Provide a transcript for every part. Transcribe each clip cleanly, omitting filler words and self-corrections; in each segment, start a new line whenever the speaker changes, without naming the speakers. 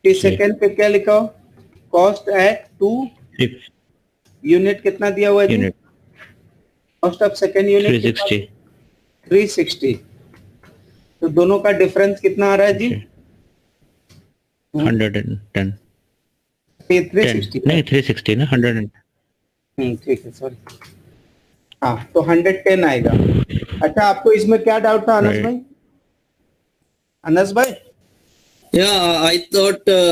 Second पे क्या लिखा हो? कॉस्ट एट 2 यूनिट कितना दिया हुआ है जी? Cost of second unit 360। तो दोनों का डिफरेंस कितना आ रहा है जी?
110।
360
नहीं 360 ना 100।
ठीक है, सॉरी। हाँ, तो 110 आएगा। अच्छा, आपको इसमें क्या डाउट था अनस भाई? अनस भाई?
Yeah, I thought the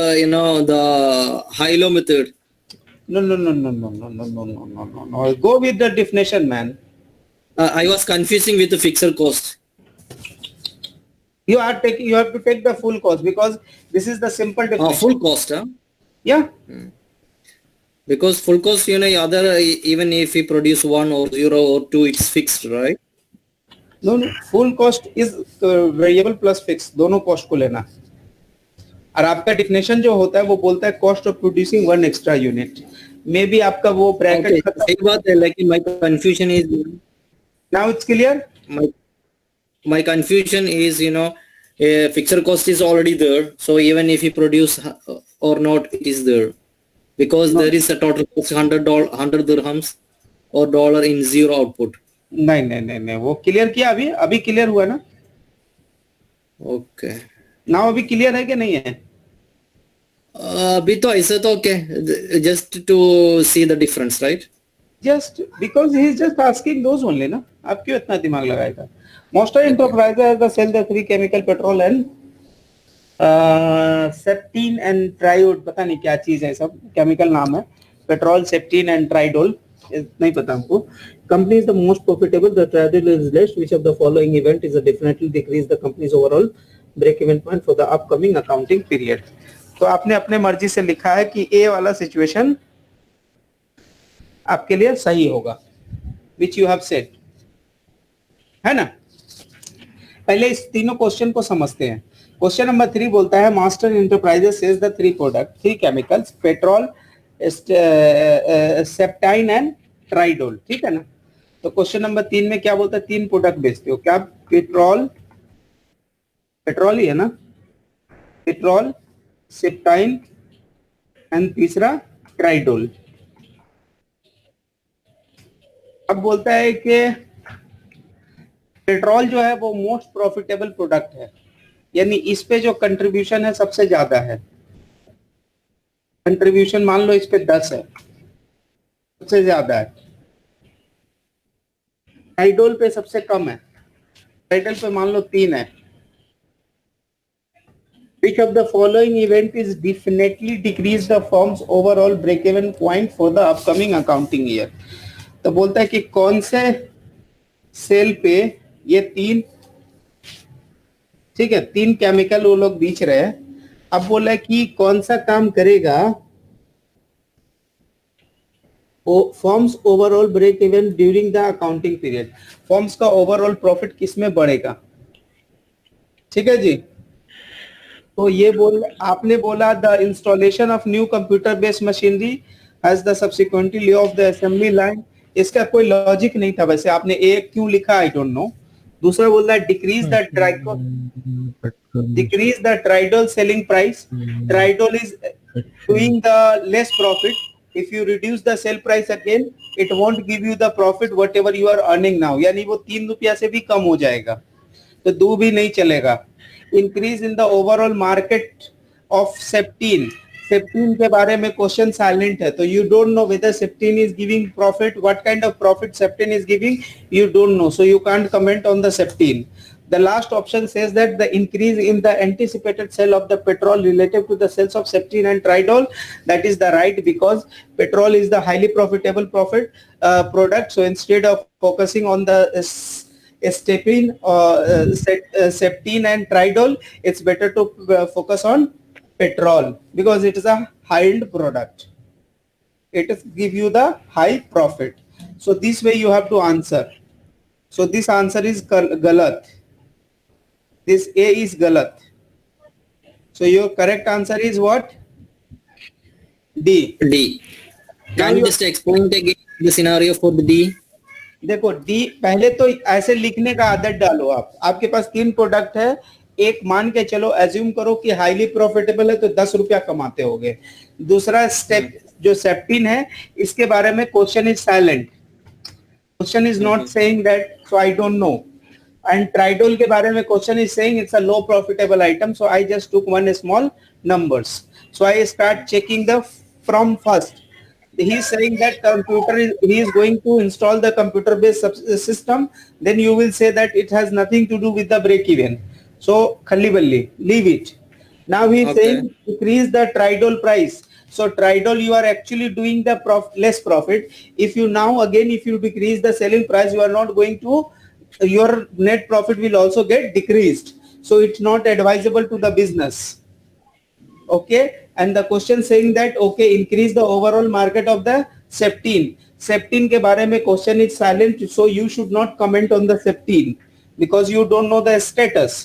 high-low method.
No. Go with the definition, man.
I was confusing with the fixed cost.
You have to take the full cost because this is the simple definition.
Full cost, huh?
Yeah.
Because full cost, other even if we produce 1 or 0 or 2, it's fixed, right?
No. Full cost is variable plus fixed. दोनों cost को लेना। और आपका definition जो होता है वो बोलता है cost of producing 1 extra unit. Maybe आपका वो bracket खत्म।
सही बात है, लेकिन my confusion is.
Now it's clear.
My confusion is, fixed cost is already there. So even if you produce or not, it is there. Because there is a total cost $100 dirhams or dollar in zero output.
नहीं, वो clear किया अभी clear हुआ ना?
Okay,
now अभी clear है कि नहीं है?
अभी तो ऐसा तो okay, just to see the difference, right?
Just because he is just asking those only ना, आप क्यों इतना दिमाग लगाएगा? Monster Enterprises has the sell the 3 chemical petrol and septin and tride, पता नहीं क्या चीज है, सब केमिकल नाम है, पेट्रोल, सेप्टीन एंड ट्राइडोल, नहीं पता हमको. Company is the most profitable, the tridol is less, which of the following event is definitely decrease the company's overall break even point for the upcoming accounting period. तो आपने अपने मर्जी से लिखा है कि ए वाला सिचुएशन आपके लिए सही होगा, विच यू हैव सेड, है ना. पहले इस तीनों क्वेश्चन को समझते हैं. क्वेश्चन नंबर 3 बोलता है master enterprises sells the 3 product, 3 chemicals, petrol, septin and tridol, ठीक है ना. तो क्वेश्चन नंबर 3 में क्या बोलता है, 3 प्रोडक्ट बेचते हो क्या? पेट्रोल ही है ना, पेट्रोल, सेप्टाइन एंड तीसरा ट्राइडोल. अब बोलता है कि पेट्रोल जो है वो मोस्ट प्रॉफिटेबल प्रोडक्ट है, यानी इस पे जो कंट्रीब्यूशन है सबसे ज्यादा है. कंट्रीब्यूशन मान लो इस पे 10 है, सबसे ज्यादा है. ट्राइडोल पे सबसे कम है, ट्राइडोल पे मान लो 3 है. Which of the following event is definitely decrease the firm's overall break-even point for the upcoming accounting year? तो बोलता है कि कौन से सेल पे ये 3, ठीक है, 3 केमिकल वो लोग बेच रहे हैं. अब बोला कि कौन सा काम करेगा forms overall break even during the accounting period. Forms का ओवरऑल प्रॉफिट किसमें बढ़ेगा, ठीक है जी. तो ये आपने बोला the installation of new computer based machinery has the subsequently lay off the assembly line. इसका कोई लॉजिक नहीं था वैसे, आपने एक क्यों लिखा आई डोंट नो. दूसरा बोल रहा है decrease the tridol selling price. Tridol is doing the less profit. If you reduce the sell price again it won't give you the profit whatever you are earning now, यानी वो 3 रुपया से भी कम हो जाएगा, तो 2 भी नहीं चलेगा. Increase in the overall market of septin. Septin के बारे में क्वेश्चन साइलेंट है, तो you don't know whether septin is giving profit, what kind of profit septin is giving, you don't know, so you can't comment on the septine. The last option says that the increase in the anticipated sale of the petrol relative to the sales of septine and tridol, that is the right, because petrol is the highly profitable product. So instead of focusing on the septine and tridol, it's better to focus on petrol because it is a high-end product. It is give you the high profit. So this way you have to answer. So this answer is galat. This A is galat. So your correct answer is what? D.
D. Can you just explain again the scenario for the D?
देखो D पहले तो ऐसे लिखने का आदत डालो आप. आपके पास 3 प्रोडक्ट है, एक मान के चलो, एज्यूम करो कि हाईली प्रॉफिटेबल है तो 10 रुपया कमाते होगे। दूसरा स्टेप जो सेप्टिन है, इसके बारे में question is silent, question is not saying that, so I don't know. And tridol के बारे में question is saying it's a low profitable item, so I just took one small numbers, so I start checking the from first. He is saying that he is going to install the computer based system, then you will say that it has nothing to do with the break even, so khalli balli, leave it. Now he is saying increase the tridol price, so tridol you are actually doing the less profit. If you now again if you decrease the selling price, you are not going to, your net profit will also get decreased, so it's not advisable to the business. Okay, and the question saying that okay, increase the overall market of the septine के बारे में question is silent, so you should not comment on the septine because you don't know the status.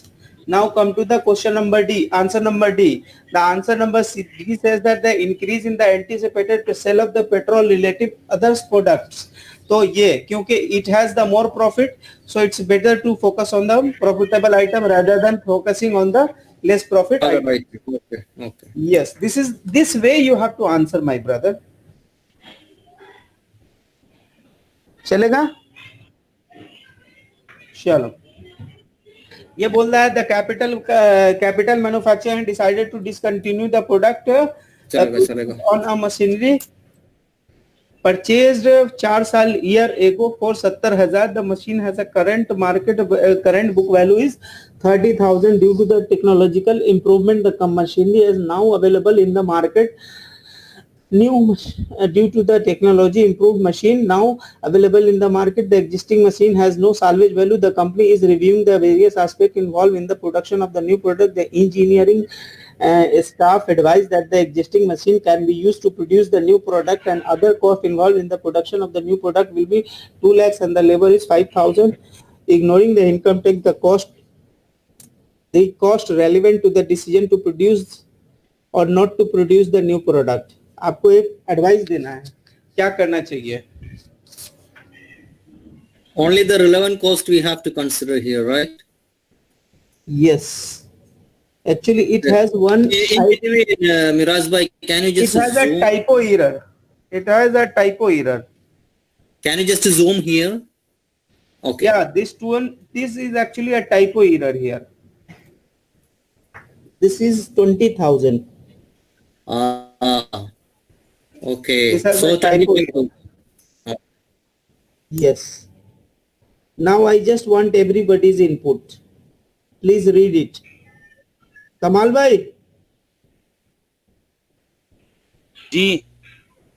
Now come to the question number D, answer number D. The answer number D says that the increase in the anticipated sale of the petrol relative others products. तो ये क्योंकि it has the more profit, so it's better to focus on the profitable item rather than focusing on the less profit item.
Okay.
Yes, this way you have to answer, my brother. चलेगा? चलो, ये बोल रहा है the capital manufacturer decided to discontinue the product on a machinery purchased 4 साल year ago for 70,000. The machine has a current book value is 30,000. Due to the technological improvement, the machinery is now available in the market. Due to the technology improved machine now available in the market, the existing machine has no salvage value. The company is reviewing the various aspects involved in the production of the new product. The engineering staff advised that the existing machine can be used to produce the new product, and other cost involved in the production of the new product will be 2 lakhs and the labor is 5,000. Ignoring the income tax, the cost relevant to the decision to produce or not to produce the new product. आपको एक advice देना है, क्या करना चाहिए?
Only the relevant cost we have to consider here, right?
Yes. Actually, it has one.
Miraj bhai, can you just
It has
zoom?
a typo error. It has a typo error.
Can you just zoom here? Okay.
Yeah, this is actually a typo error here. This is 20,000.
Okay.
This has
So
a typo error. Yes. Now I just want everybody's input. Please read it. कमाल भाई
जी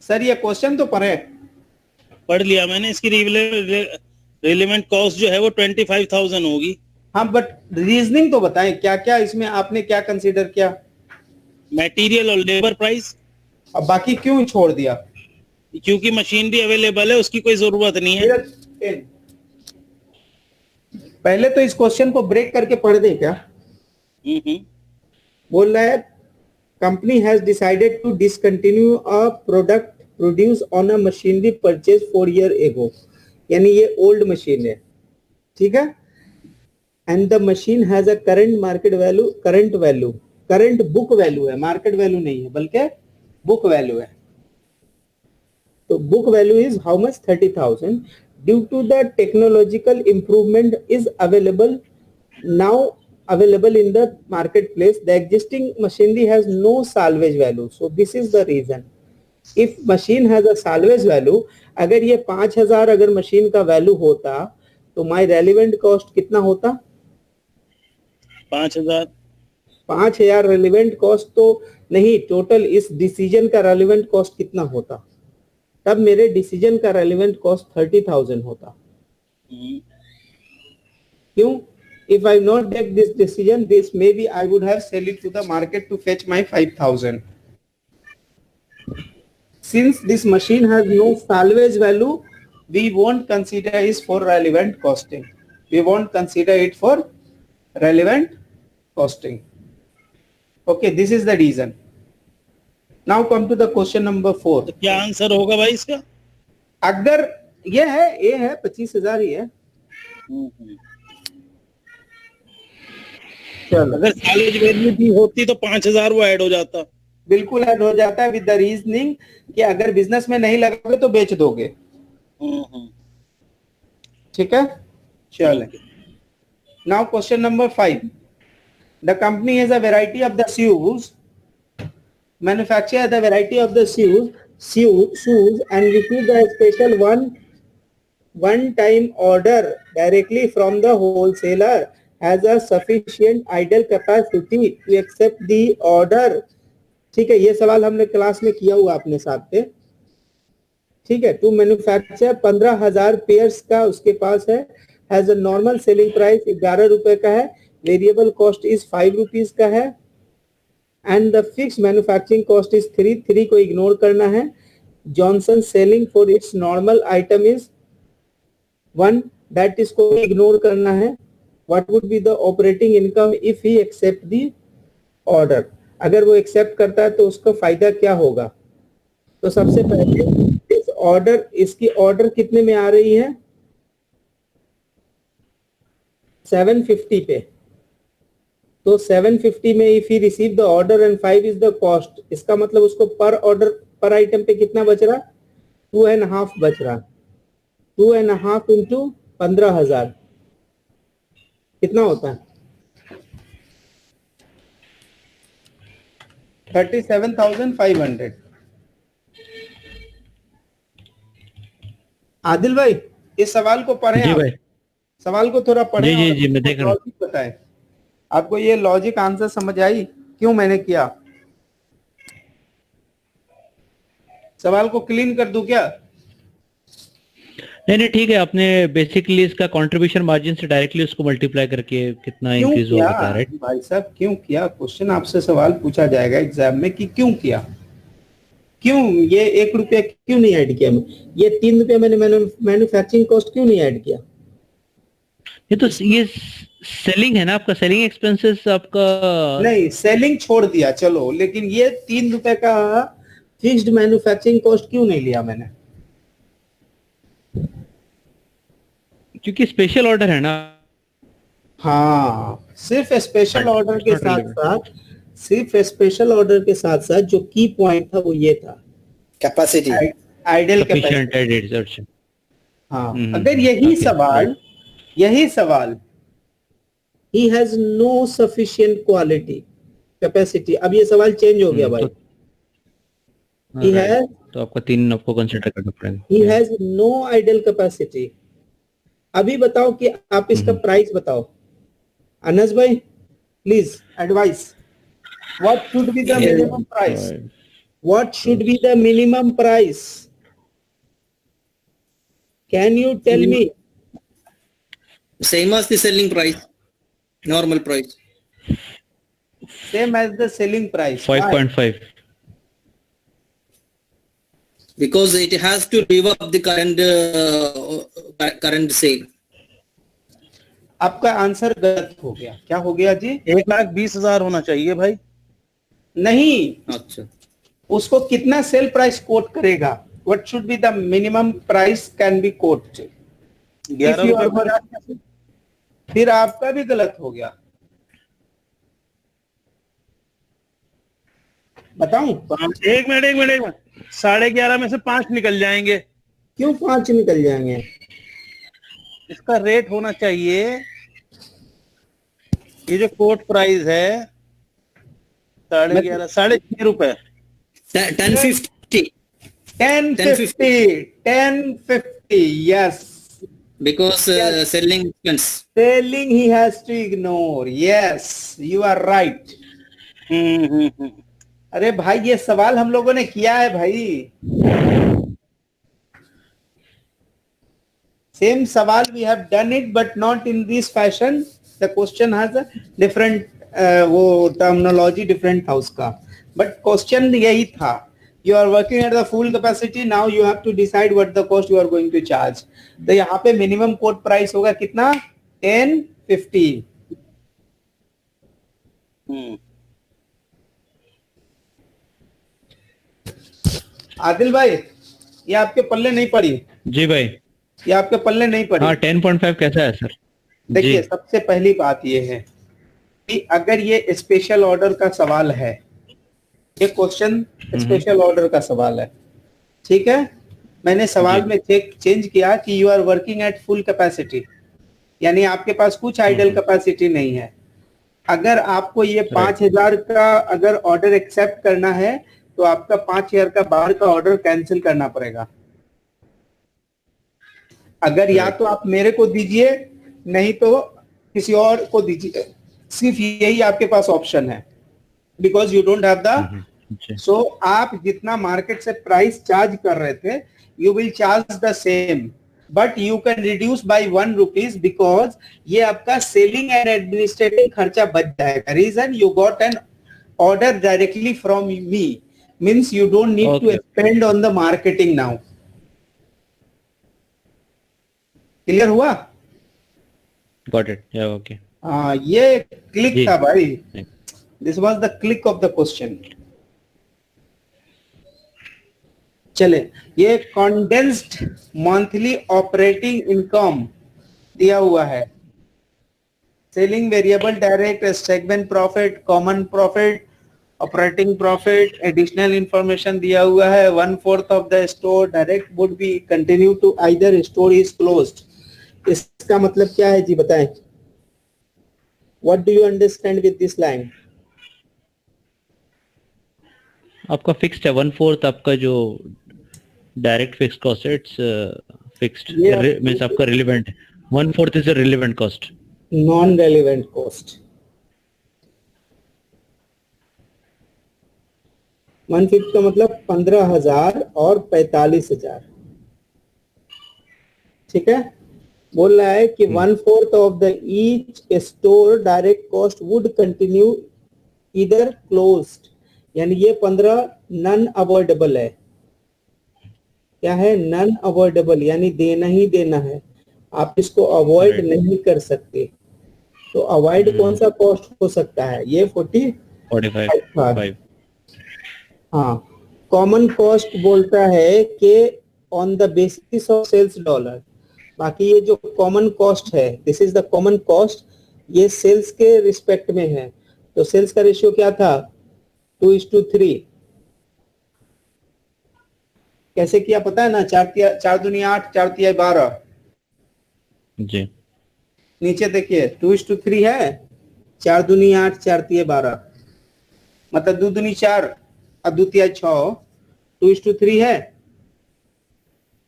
sir, ये question तो
पढ़ लिया मैंने। इसकी relevant cost जो है वो 25,000 होगी।
हाँ, बट रीजनिंग तो बताएं, क्या क्या इसमें आपने क्या कंसीडर किया?
मटेरियल और लेबर प्राइस।
अब बाकी क्यों छोड़ दिया?
क्योंकि मशीन भी अवेलेबल है, उसकी कोई जरूरत नहीं है।
पहले तो इस क्वेश्चन को ब्रेक करके पढ़ दें क्या? बोल रहा है company has decided to discontinue a product produce on a machinery purchase 4 years ago, यानी ये ओल्ड मशीन है, ठीक है। And the machine has a current market value, current book value है, मार्केट वैल्यू नहीं है बल्कि बुक वैल्यू है। तो book value is how much? 30,000. Due to the technological improvement is available now available in the marketplace. The existing machinery has no salvage value, so this is the reason. If machine has a salvage value, अगर ये 5,000 अगर machine का value होता तो my relevant cost कितना होता? 5,000 relevant cost तो नहीं, टोटल इस डिसीजन का relevant cost कितना होता? तब मेरे डिसीजन का relevant cost 30,000 होता। क्यों? If I not take this decision, this maybe I would have sell it to the market to fetch my 5,000. Since this machine has no salvage value, we won't consider it for relevant costing. We won't consider it for relevant costing. Okay, this is the reason. Now come to the question number 4.
तो क्या answer होगा भाई इसका?
अगर ये है, ए है, 25,000 ही है। चलो
अगर सालेज वैल्यू दी होती तो 5,000 वो ऐड हो जाता।
बिल्कुल ऐड हो जाता है विद द रीजनिंग कि अगर बिजनेस में नहीं लगोगे तो बेच दोगे। ठीक है, चलो। Now question number 5, the company has a variety of the shoes, manufacture the variety of the shoes and receive the special one time order directly from the wholesaler has a sufficient idle capacity to accept the order। ठीक है, ये सवाल हमने class में किया हुआ अपने साथ पे। ठीक है, टू मैन्युफैक्चर 15,000 पेयर्स का उसके पास है, has a normal selling price 11 रुपए का है, वेरिएबल कॉस्ट इज 5 रुपीज का है, and the fix manufacturing cost is 3 को इग्नोर करना है। Johnson selling for its normal item is 1, that is को इग्नोर करना है। What would be the operating income if he accept the order, अगर वो एक्सेप्ट करता है तो उसका फायदा क्या होगा। तो सबसे पहले इस ऑर्डर, इसकी ऑर्डर कितने में आ रही है, 750 पे। तो 750 में if he receive the order and 5 is the cost, इसका मतलब उसको पर ऑर्डर पर आइटम पे कितना बच रहा, 2.5 बच रहा। 2.5 इंटू 15,000 कितना होता है, 37,500। आदिल भाई इस सवाल को पढ़े
जी
आप,
भाई,
सवाल को थोड़ा पढ़े
जी,
और
जी, मैं देख रहा हूँ।
लॉजिक बताएं। आपको ये लॉजिक आंसर समझ आई क्यों मैंने किया, सवाल को क्लीन कर दूं क्या।
नहीं नहीं ठीक है, आपने बेसिकली इसका कंट्रीब्यूशन मार्जिन से डायरेक्टली उसको मल्टीप्लाई करके कितना
क्यों
इंक्रीज
किया
हुआ बताया, राइट।
भाई साहब, क्यों किया, क्वेश्चन आपसे सवाल पूछा जाएगा एग्जाम में कि क्यों किया, क्यों ये 1 रुपया क्यों नहीं ऐड किया, ये 3 रुपया मैंने मैन्युफैक्चरिंग कॉस्ट क्यों नहीं ऐड किया।
ये सेलिंग है ना आपका, सेलिंग एक्सपेंसेस आपका।
नहीं सेलिंग छोड़ दिया चलो, लेकिन ये 3 रुपए का फिक्स्ड मैन्युफैक्चरिंग कॉस्ट क्यों नहीं लिया मैंने।
क्योंकि स्पेशल ऑर्डर है ना।
हाँ, सिर्फ स्पेशल ऑर्डर के
Not
साथ
relevant.
साथ, सिर्फ स्पेशल ऑर्डर के साथ साथ जो की पॉइंट था वो ये था,
Capacity.
Idle
Sufficient
capacity.
added search.
हाँ, अगर
okay,
यही सवाल ही has no sufficient quality capacity, अब ये सवाल चेंज हो गया भाई। he has
तो आपका 3 आपको कंसीडर करना पड़ेगा।
he has no idle capacity। अभी बताओ कि आप इसका प्राइस बताओ, अनस भाई please advise, what should be the minimum price, what should be the minimum price, can you tell me.
Same as the selling price, normal price.
Same as the selling price,
5.5।
Because it has to live up the current sale.
आपका answer गलत हो गया, क्या हो गया जी,
1,20,000 होना चाहिए भाई।
नहीं,
अच्छा,
उसको कितना सेल प्राइस कोट करेगा, what should be the minimum price can be quote.
11 रुपए।
फिर आपका भी गलत हो गया, बताऊं,
1 मिनट 11.5 में से 5 निकल जाएंगे।
क्यों 5 निकल जाएंगे,
इसका रेट होना चाहिए, ये जो कोट प्राइस है 11.5 6.5 रुपए।
1050.
1050, yes,
Because selling expense.
selling he has to ignore, yes, you are right। अरे भाई ये सवाल हम लोगों ने किया है भाई, सेम सवाल we have done it but not in this fashion, the question has a different वो terminology different था उसका, but question यही था, you are working at the full capacity, now you have to decide what the cost you are going to charge। तो यहाँ पे minimum quote price होगा कितना, 1050। आदिल भाई ये आपके पल्ले नहीं पड़ी,
जी भाई,
ये आपके पल्ले नहीं पड़ी।
हाँ 10.5 कैसा है सर।
देखिए
जी।
सबसे पहली बात ये है अगर ये स्पेशल ऑर्डर का सवाल है, ये क्वेश्चन स्पेशल ऑर्डर का सवाल है, ठीक है। मैंने सवाल में चेंज किया कि you are working at full capacity, यानी आपके पास कुछ आइडल कैपेसिटी नहीं है। अगर आपको ये 5,000 का अगर ऑर्डर एक्सेप्ट करना है तो आपका 5,000 का बाहर का ऑर्डर कैंसिल करना पड़ेगा। अगर या तो आप मेरे को दीजिए, नहीं तो किसी और को दीजिए, सिर्फ यही आपके पास ऑप्शन है, because you don't have the. So आप जितना मार्केट से प्राइस चार्ज कर रहे थे, you will charge the same, but you can reduce by 1 rupees, because ये आपका सेलिंग एंड एडमिनिस्ट्रेटिव खर्चा बच जाएगा। Reason, you got an order directly from me, means you don't need to spend on the marketing now. Clear हुआ?
Got it, या okay.
हाँ, ये click था भाई, this was the click of the question. चले, ये कंडेंस्ड मंथली ऑपरेटिंग इनकम दिया हुआ है, selling variable direct, segment profit, common profit, operating profit, additional information दिया हुआ है। 1/4 of the store direct would be continue to either store is closed. इसका मतलब क्या है जी, बताएं? What do you understand with this line?
आपका फिक्स्ड है 1/4 आपका जो डायरेक्ट फिक्स कॉस्ट है, इट्स फिक्स्ड, मींस आपका relevant 1/4 is a relevant cost,
non relevant cost. 1/5 का मतलब 15,000 और 45,000, ठीक है। बोल रहा है कि 1/4 of the each store direct cost would continue इधर क्लोज्ड, यानी ये 15 नॉन अवॉइडेबल है। क्या है? नॉन अवॉइडेबल, यानी देना ही देना है, आप इसको अवॉइड नहीं कर सकते। तो अवॉइड कौन सा कॉस्ट हो सकता है? ये 45। हाँ, कॉमन कॉस्ट बोलता है कि on the basis of sales dollar. बाकी ये जो कॉमन कॉस्ट है, this is the common cost, ये सेल्स के रिस्पेक्ट में है। तो सेल्स का रेशियो क्या था? 2:3। कैसे किया पता है ना? 4 दूनी 8, 4 तिया 12
जी।
नीचे देखिए 2:3 है, 4 दूनी 8, 4 तिया 12, मतलब 2 दूनी 4 और 2 तिया 6, 2:3 है।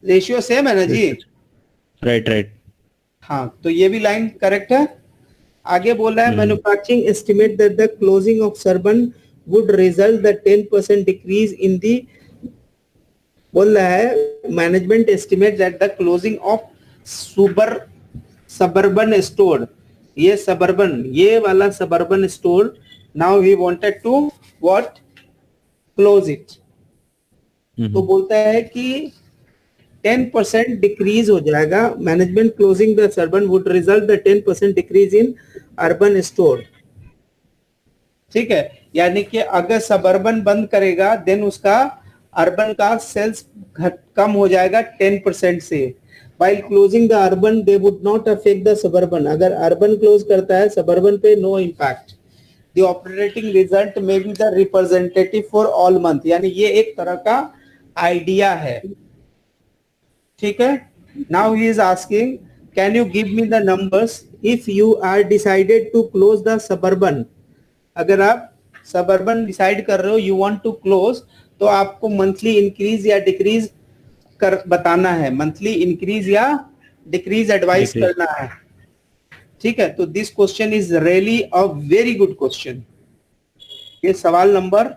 रेशियो सेम है ना जी?
राइट।
हाँ, तो ये भी लाइन करेक्ट है। आगे बोल रहा है manufacturing estimate that the closing of suburban would result the 10% decrease in the. बोल रहा है management estimate that the closing of suburban store, ये सबर्बन, ये वाला suburban store, now he wanted to what? Close it. तो बोलता है कि 10% डिक्रीज हो जाएगा। Management closing the suburban would result the 10% decrease in urban store, ठीक है। यानी कि अगर सबर्बन बंद करेगा देन उसका अर्बन का सेल्स कम हो जाएगा 10% से। While closing the urban, they would not affect the suburban. अगर अर्बन क्लोज करता है, सबर्बन पे no impact. The operating result may be the representative for all month, यानी ये एक तरह का आइडिया है, ठीक है। Now he is asking, can you give me the numbers if you are decided to close the suburban? अगर आप सबर्बन डिसाइड कर रहे हो, यू वांट टू क्लोज, तो आपको मंथली इंक्रीज या डिक्रीज कर बताना है, मंथली इंक्रीज या डिक्रीज एडवाइस करना है, ठीक है। तो this question is really a very good question. ये सवाल नंबर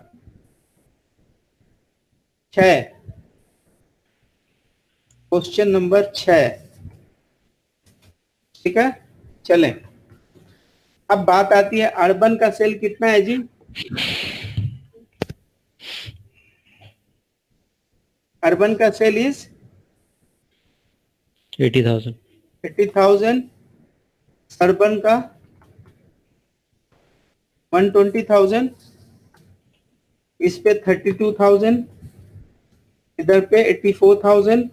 6, क्वेश्चन नंबर 6, ठीक है। चलें, अब बात आती है अर्बन का सेल कितना है जी? अर्बन का सेल इज
80,000।
अर्बन का 120,000, इस पे 32,000, इधर पे 84,000,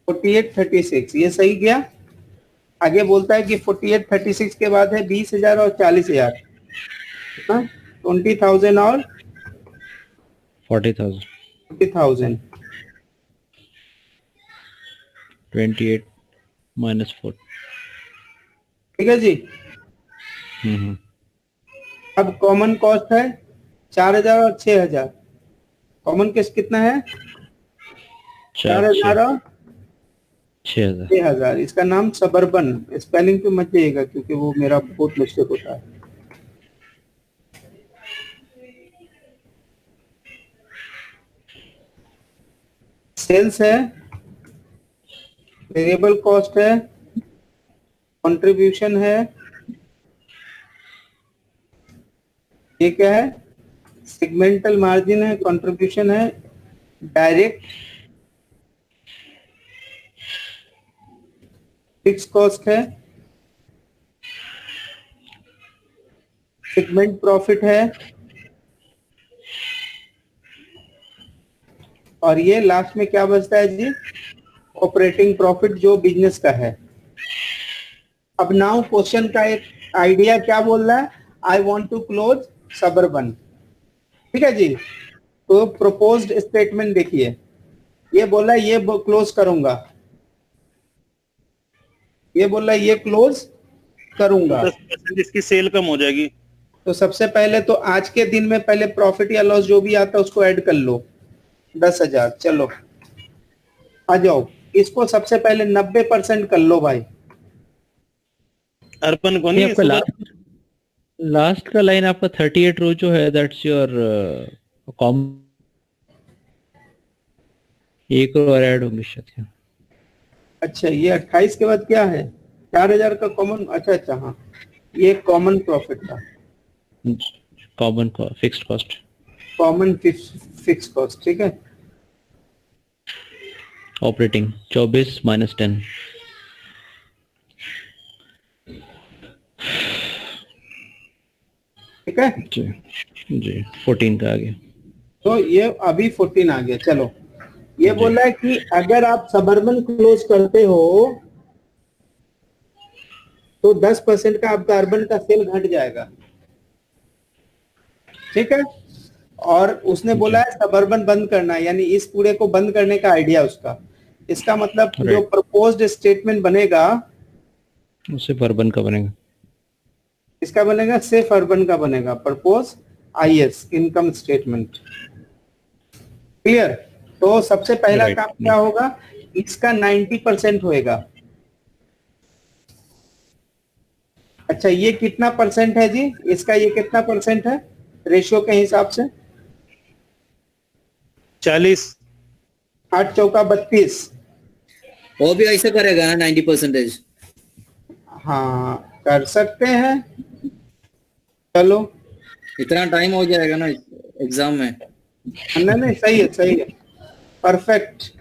4836 ये सही गया। आगे बोलता है कि 4836 के बाद है 20,000 और 40,000, 20,000 और
40,000
40,000।
28 -4।
ठीक है जी।
हम्म।
अब कॉमन कॉस्ट है 4,000 और 6,000। कॉमन कॉस्ट कितना है? 4,000 और
6,000।
6,000। इसका नाम सबर्बन। स्पेलिंग पे मत जाइएगा क्योंकि वो मेरा बहुत मिस्टेक होता है। सेल्स है, वेरिएबल कॉस्ट है, कंट्रीब्यूशन है, ये क्या है? सेगमेंटल मार्जिन है, कंट्रीब्यूशन है, डायरेक्ट फिक्स कॉस्ट है, सेगमेंट प्रॉफिट है, और ये लास्ट में क्या बचता है जी? ऑपरेटिंग प्रॉफिट जो बिजनेस का है। अब नाउ क्वेश्चन का एक आइडिया क्या बोल रहा है? I want to close suburban. ठीक है जी। तो प्रोपोज्ड स्टेटमेंट देखिए, ये बोल रहा है ये क्लोज करूंगा, ये बोल रहा है ये क्लोज करूंगा।
10% इसकी सेल कम हो जाएगी।
तो सबसे पहले तो आज के दिन में पहले प्रॉफिट या लॉस जो भी आता है उसको ऐड कर लो, 10,000। चलो आ जाओ, इसको सबसे पहले 90% कर लो भाई।
अर्पण को
ये
नहीं,
आपका लास्ट का लाइन आपका 38 रो जो है, दैट्स योर कॉम, एक रो और ऐड होंगे शायद।
अच्छा ये 28 के बाद क्या है? 4,000 का कॉमन। अच्छा हाँ, ये कॉमन प्रॉफिट था,
common fixed cost,
common fix cost. ठीक है।
ऑपरेटिंग 24 - 10।
ठीक है
जी 14 का आ गया।
तो ये अभी 14 आ गया। चलो ये बोल रहा है कि अगर आप सबर्बन क्लोज करते हो तो 10% का आपका अर्बन का सेल घट जाएगा। ठीक है। और उसने बोला है सबर्बन बंद करना है, यानी इस पूरे को बंद करने का आइडिया उसका। इसका मतलब जो प्रपोज्ड स्टेटमेंट बनेगा
उससे अर्बन का बनेगा,
इसका बनेगा सिर्फ अर्बन का बनेगा, propose IS income statement. Clear. तो सबसे पहला काम क्या होगा? इसका 90% होएगा। अच्छा ये कितना परसेंट है जी? इसका ये कितना परसेंट है रेशियो के हिसाब से?
40।
8 चौका 32।
वो भी ऐसे करेगा ना 90%?
हाँ कर सकते हैं। चलो
इतना टाइम हो जाएगा ना एग्जाम में।
नहीं नहीं सही है, सही है, perfect.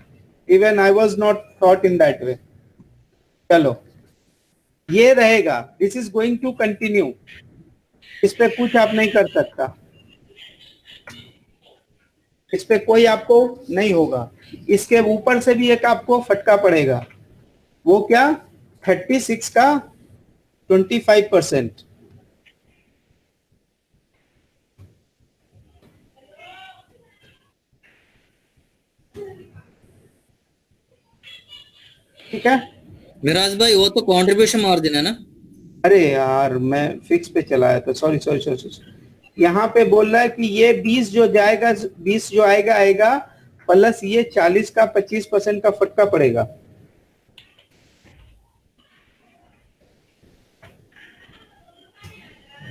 Even I was not thought in that way. चलो ये रहेगा, this is going to continue. इस पे कुछ आप नहीं कर सकता, इस पे कोई आपको नहीं होगा। इसके ऊपर से भी एक आपको फटका पड़ेगा। वो क्या? 36 का 25%। ठीक है।
मिराज भाई वो तो कंट्रीब्यूशन मार्जिन है ना?
अरे यार मैं फिक्स पे चलाया था, सॉरी सॉरी सॉरी। यहाँ पे बोल रहा है कि ये 20 जो जाएगा, 20 जो आएगा आएगा, प्लस ये 40 का 25% का फटका पड़ेगा।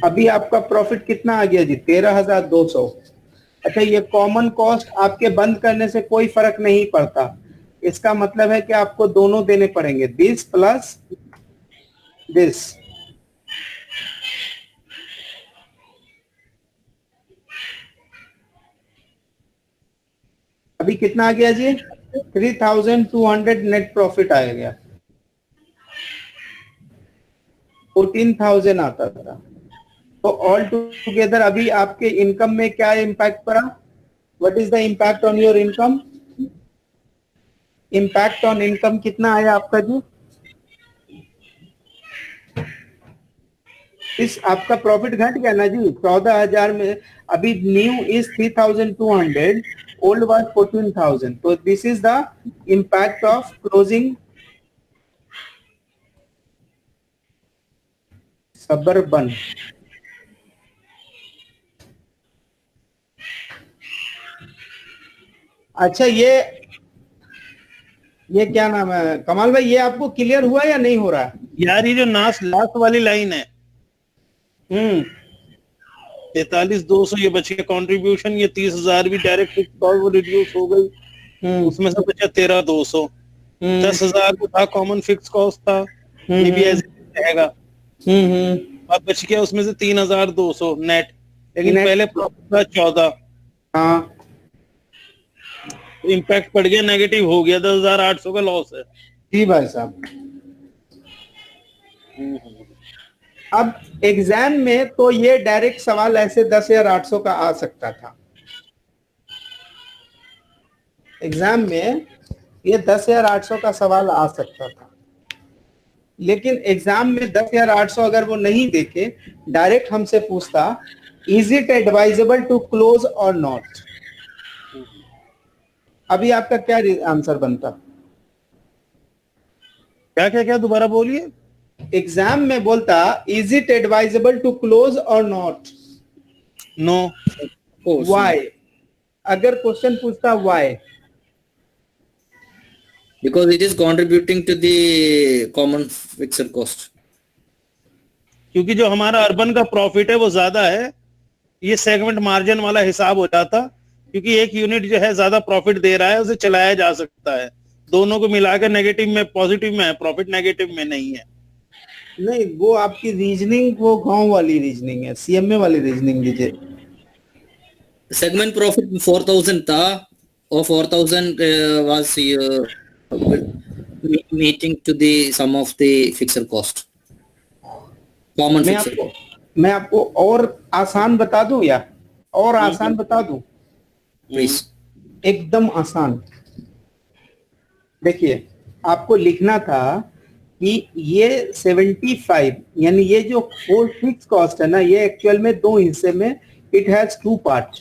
अभी आपका प्रॉफिट कितना आ गया जी? 13,200। अच्छा ये कॉमन कॉस्ट आपके बंद करने से कोई फर्क नहीं पड़ता। इसका मतलब है कि आपको दोनों देने पड़ेंगे, दिस प्लस दिस। अभी कितना आ गया जी? 3,200 नेट प्रॉफिट आ गया। 14,000 आता था। तो ऑल टुगेदर अभी आपके इनकम में क्या इम्पैक्ट पड़ा? What is the impact on your income? Impact on income कितना आया आपका जी? इस आपका प्रॉफिट घट गया ना जी 14,000 में। अभी न्यू इज 3,200, ओल्ड वाज 14,000। तो this is the impact of closing suburban. अच्छा, ये क्या नाम है कमाल भाई, ये आपको क्लियर हुआ या नहीं हो रहा है?
यार ये जो लास्ट वाली लाइन है 43,200 ये बच गया कंट्रीब्यूशन, ये 30,000 भी डायरेक्ट फिक्स कॉस्ट वो रिड्यूस हो गई, उसमें से बचा 13,200। 10,000 को था कॉमन फिक्स कॉस्ट था, ये भी ऐसे रहेगा। अब बच गया उसमें से 3,200 नेट, लेकिन
नेट।
पहले प्रॉफिट था 14,
हाँ
इम्पैक्ट पड़ गया, नेगेटिव हो गया, 10,800 का लॉस है।
जी भाई साहब। अब एग्जाम में तो ये डायरेक्ट सवाल ऐसे 10,800 का आ सकता था। एग्जाम में ये 10,800 का सवाल आ सकता था, लेकिन एग्जाम में 10,800 अगर वो नहीं देखे, डायरेक्ट हमसे पूछता is it advisable to close और नॉट। अभी आपका क्या आंसर बनता?
क्या क्या क्या दोबारा बोलिए।
एग्जाम में बोलता is it advisable to close और नॉट,
नो।
व्हाई? अगर क्वेश्चन पूछता why,
Because it is contributing to the common fixed cost.
क्योंकि जो हमारा अर्बन का प्रॉफिट है वो ज्यादा है, ये सेगमेंट मार्जिन वाला हिसाब हो जाता, क्योंकि एक यूनिट जो है ज्यादा प्रॉफिट दे रहा है उसे चलाया जा सकता है, दोनों को मिलाकर नेगेटिव में पॉजिटिव में है, प्रॉफिट नेगेटिव में नहीं है।
नहीं वो आपकी रीजनिंग वो गांव वाली रीजनिंग है, सीएमए वाली रीजनिंग दीजिए।
Segment profit 4,000 था और 4,000 was meeting to the sum of the fixed cost. Common fixed cost.
मैं आपको और आसान बता दूं या और आसान बता दूं?
Please.
एकदम आसान। देखिए, आपको लिखना था कि ये 75 यानी ये जो फोर फिक्स कॉस्ट है ना, ये एक्चुअल में दो हिस्से में, इट हैज टू पार्ट।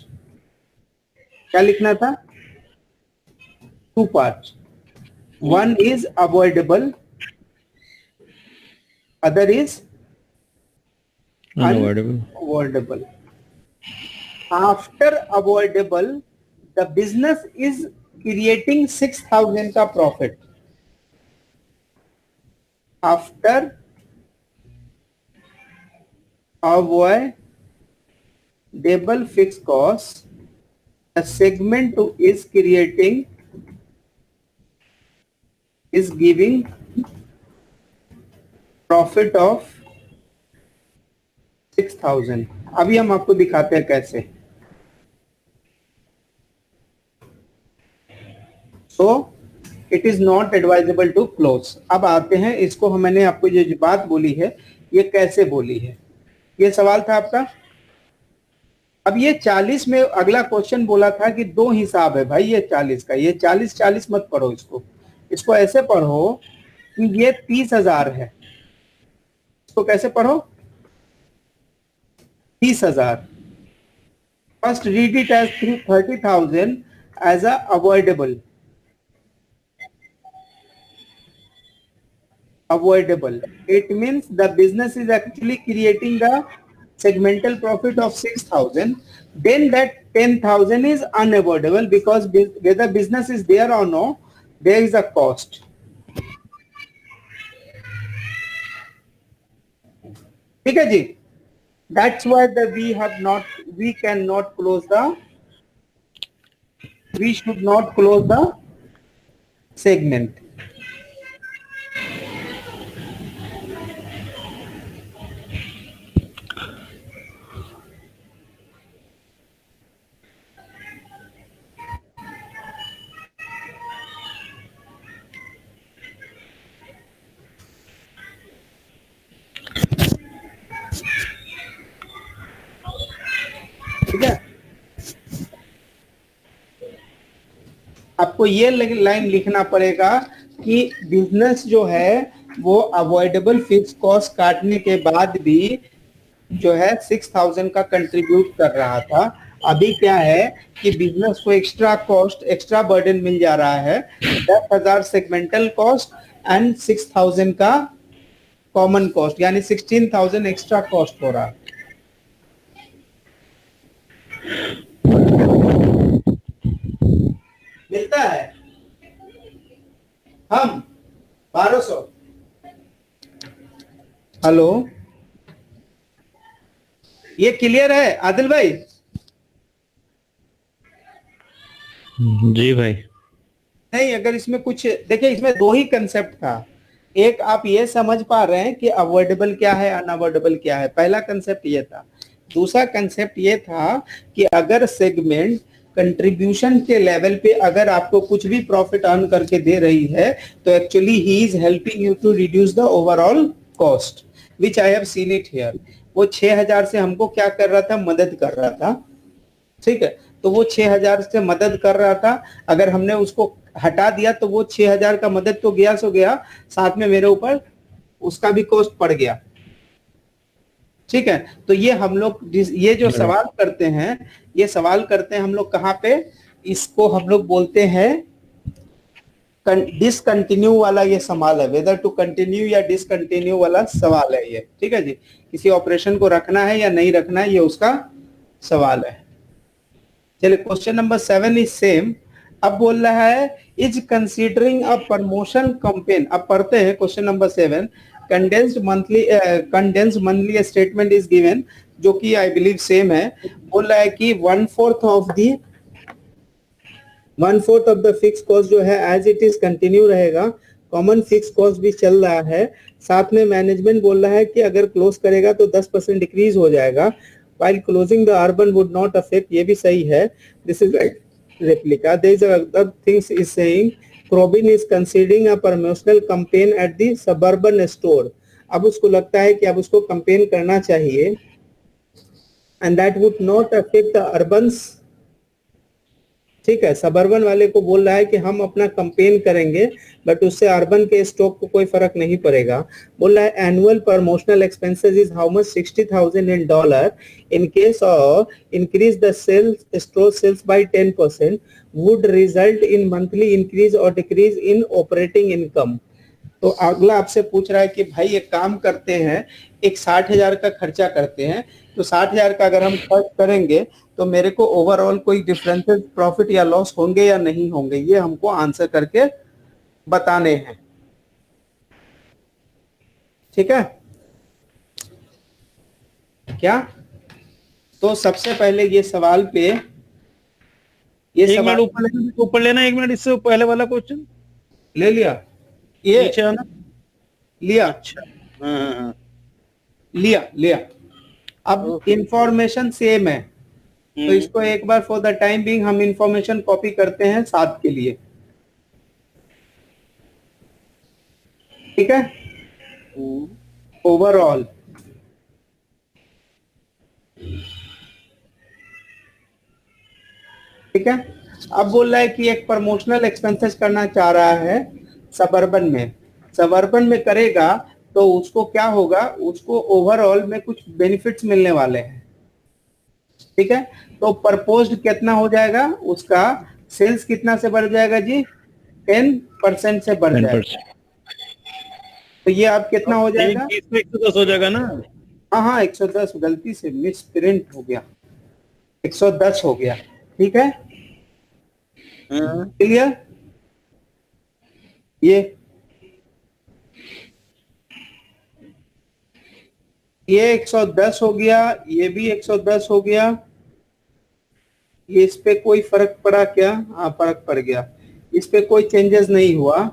क्या लिखना था? Two part. One is avoidable, other is unavoidable. After avoidable, the business is creating 6,000 का profit. After avoidable fixed cost, the segment is giving profit of 6,000। अभी हम आपको दिखाते हैं कैसे। So it is not advisable to close. अब आते हैं इसको, मैंने आपको ये जो बात बोली है ये कैसे बोली है, ये सवाल था आपका। अब ये 40 में अगला क्वेश्चन बोला था कि दो हिसाब है भाई, ये 40 का, ये 40 मत पढ़ो, इसको ऐसे पढ़ो कि ये 30,000 है। इसको कैसे पढ़ो? 30,000। First read it as 30,000 as a avoidable. It means the business is actually creating the segmental profit of 6,000. Then that 10,000 is unavoidable because whether business is there or no, there is a cost. ठीक है जी? That's why we should not close the segment. आपको हमको ये line लिखना पड़ेगा कि business जो है वो अवॉइडेबल फिक्स कॉस्ट काटने के बाद भी जो है 6,000 का कंट्रीब्यूट कर रहा था। अभी क्या है कि बिजनेस को एक्स्ट्रा कॉस्ट, एक्स्ट्रा बर्डन मिल जा रहा है, 10,000 सेगमेंटल कॉस्ट एंड 6,000 का कॉमन कॉस्ट, यानी 16,000 एक्स्ट्रा कॉस्ट हो रहा है। मिलता है हम 1200। हेलो, ये क्लियर है आदिल भाई?
जी भाई।
नहीं, अगर इसमें कुछ देखिए, इसमें दो ही कंसेप्ट था। एक आप ये समझ पा रहे हैं कि अवॉइडेबल क्या है, अनअवॉइडेबल क्या है, पहला कंसेप्ट ये था। दूसरा कंसेप्ट ये था कि अगर सेगमेंट कंट्रीब्यूशन के लेवल पे अगर आपको कुछ भी प्रॉफिट अर्न करके दे रही है तो actually he is helping you to reduce the overall cost, which I have seen it here. वो 6,000 से हमको क्या कर रहा था, मदद कर रहा था, ठीक है। तो वो 6,000 से मदद कर रहा था, अगर हमने उसको हटा दिया तो वो 6,000 का मदद तो गया सो गया, साथ में मेरे ऊपर उसका भी कॉस्ट पड़ गया, ठीक है। तो ये हम लोग ये जो सवाल करते हैं, ये सवाल करते हैं हम लोग कहाँ पे, इसको हम लोग बोलते हैं डिसकंटिन्यू वाला ये सवाल है, वेदर टू कंटिन्यू या डिसकंटिन्यू वाला सवाल है ये, ठीक है जी। किसी ऑपरेशन को रखना है या नहीं रखना है, ये उसका सवाल है। चलिए, क्वेश्चन नंबर 7 इज सेम। अब बोल रहा है is considering a promotion campaign. अब पढ़ते हैं question number 7। Condensed monthly statement is given, जो कि आई बिलीव सेम है। बोल रहा है कि 1/4 ऑफ द फिक्स कॉस्ट जो है एज इट इज कंटिन्यू रहेगा, कॉमन फिक्स कॉस्ट भी चल रहा है, साथ में मैनेजमेंट बोल रहा है कि अगर क्लोज करेगा तो 10% डिक्रीज हो जाएगा, while closing the urban would not affect, ये भी सही है। This is like replica. There is other things is saying Crobin is considering a promotional campaign at the suburban store. अब उसको लगता है कि अब उसको campaign करना चाहिए, and that would not affect the urbans, ठीक है। सबर्बन वाले को बोल रहा है कि हम अपना कंपेन करेंगे बट उससे अर्बन के स्टॉक को कोई फर्क नहीं पड़ेगा। बोल रहा है annual promotional expenses is how much, $60,000 in dollar. In case of increase the sales store sales by 10% would result in monthly increase और डिक्रीज इन ऑपरेटिंग इनकम। तो अगला आपसे पूछ रहा है कि भाई एक काम करते हैं, एक 60,000 का खर्चा करते हैं, तो 60,000 का अगर हम खर्च करेंगे तो मेरे को ओवरऑल कोई डिफरेंसेस प्रॉफिट या लॉस होंगे या नहीं होंगे, ये हमको आंसर करके बताने हैं, ठीक है क्या? तो सबसे पहले ये सवाल पे, ये
एक
सवाल
मिनट ऊपर लेना, 1 मिनट इससे पहले वाला क्वेश्चन
ले लिया, ये
नीचे आना।
लिया,
अच्छा, हाँ।
लिया। अब इंफॉर्मेशन सेम है, तो इसको एक बार फॉर द टाइम बीइंग हम इंफॉर्मेशन कॉपी करते हैं साथ के लिए, ठीक है। ओवरऑल ठीक है। अब बोल रहा है कि एक प्रमोशनल एक्सपेंसेस करना चाह रहा है सबर्बन में। सबर्बन में करेगा तो उसको क्या होगा, उसको ओवरऑल में कुछ बेनिफिट्स मिलने वाले हैं, ठीक है। तो प्रपोज्ड कितना हो जाएगा, उसका सेल्स कितना से बढ़ जाएगा जी, 10% से बढ़ जाएगा। तो ये अब कितना हो जाएगा,
110 हो जाएगा ना।
हाँ 110, गलती से मिस प्रिंट हो गया, 110 हो गया, ठीक है। क्लियर? ये 110 हो गया, ये भी 110 हो गया। ये इस पे कोई फर्क पड़ा क्या? हाँ फर्क पड़ गया, इस पे कोई चेंजेस नहीं हुआ।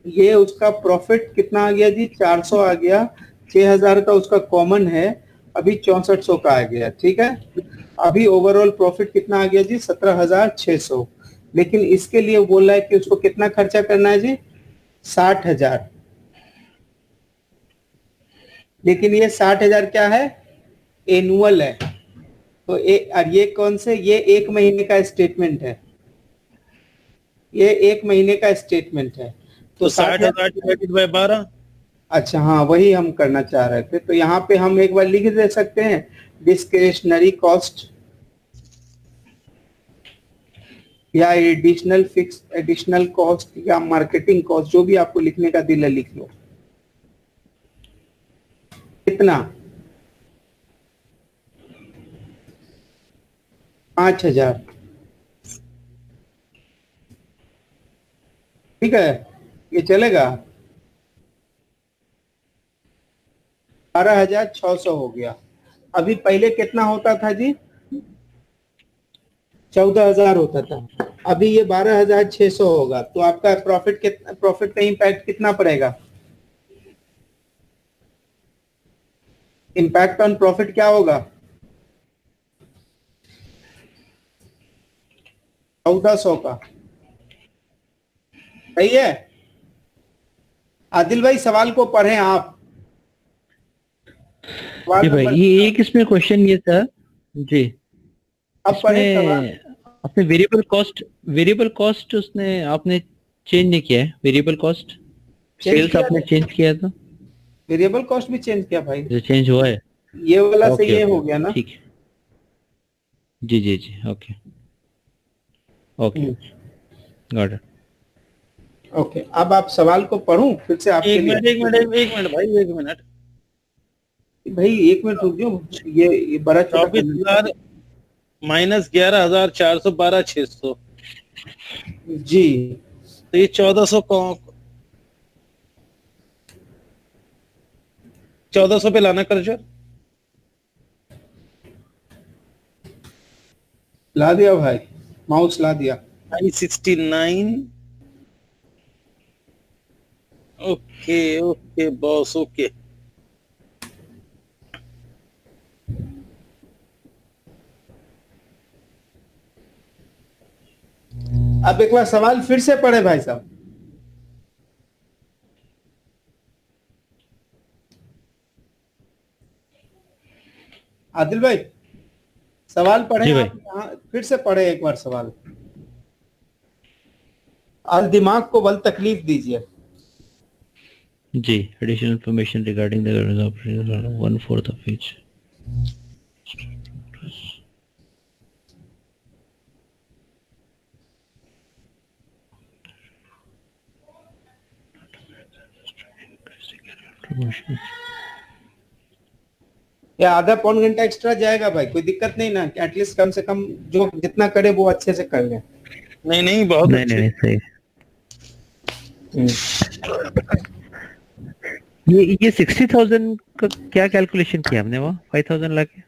ये उसका प्रॉफिट कितना आ गया जी, 400 आ गया। 6,000 का उसका कॉमन है, अभी 6400 का आ गया, ठीक है। अभी ओवरऑल प्रॉफिट कितना आ गया जी, 17,600। लेकिन इसके लिए बोल रहा है कि उसको कितना खर्चा करना है जी, 60,000। लेकिन ये 60,000 क्या है, एनुअल है। तो ये कौन से, ये 1 महीने का स्टेटमेंट है, ये 1 महीने का स्टेटमेंट है।
तो 60,000 डिवाइडेड बाय 12।
अच्छा हाँ, वही हम करना चाह रहे थे। तो यहाँ पे हम एक बार लिख दे सकते हैं डिस्क्रिशनरी कॉस्ट या एडिशनल फिक्स एडिशनल कॉस्ट या मार्केटिंग कॉस्ट, जो भी आपको लिखने का दिल है लिख लो। कितना? 5,000। ठीक है, ये चलेगा। 12,600 हो गया। अभी पहले कितना होता था जी? 14,000 होता था। अभी ये 12,600 होगा। तो आपका प्रॉफिट का इम्पैक्ट कितना पड़ेगा? इम्पैक्ट ऑन प्रॉफिट क्या होगा? 1400 का। सही है। आदिल भाई सवाल को पढ़ें आप।
जी भाई, ये एक इसमें क्वेश्चन ये था जी,
अब पढ़ें सवाल।
इसमें आपने वेरिएबल कॉस्ट उसने आपने चेंज नहीं किया है। वेरिएबल कॉस्ट सेल्स
किया
आपने
है।
चेंज किया था,
वेरिएबल कॉस्ट भी चेंज किया भाई।
जो चेंज हुआ है।
ये वाला से
ओके
ये
ओके
हो गया ना।
ठीक है। जी जी जी, okay okay got it.
Okay, अब आप सवाल को पढ़ूं फिर से आपके
एक
लिए।
मिनट एक मिनट एक मिनट भाई, एक मिनट।
भाई 1 मिनट रुक जाओ, ये बड़ा छोटा
24,000 माइनस 11,412,600,
जी।
तो ये 1400 पे लाना कर्जर।
ला दिया भाई, माउस ला दिया।
969। Okay okay boss, okay.
अब एक बार सवाल फिर से पढ़े भाई साहब। आदिल भाई सवाल पढ़े
जी भाई।
आप, यहाँ फिर से पढ़े एक बार सवाल। आज दिमाग को बल तकलीफ दीजिए।
जी, additional information regarding the operation 1/4 of each.
या आधा पौन घंटा एक्स्ट्रा जाएगा भाई, कोई दिक्कत नहीं ना। एटलीस्ट कम से कम जो जितना करे वो अच्छे से कर ले।
नहीं नहीं, बहुत
नहीं
अच्छे।
नहीं सही। ये 60,000 का क्या कैलकुलेशन किया हमने? वो 5,000 लाके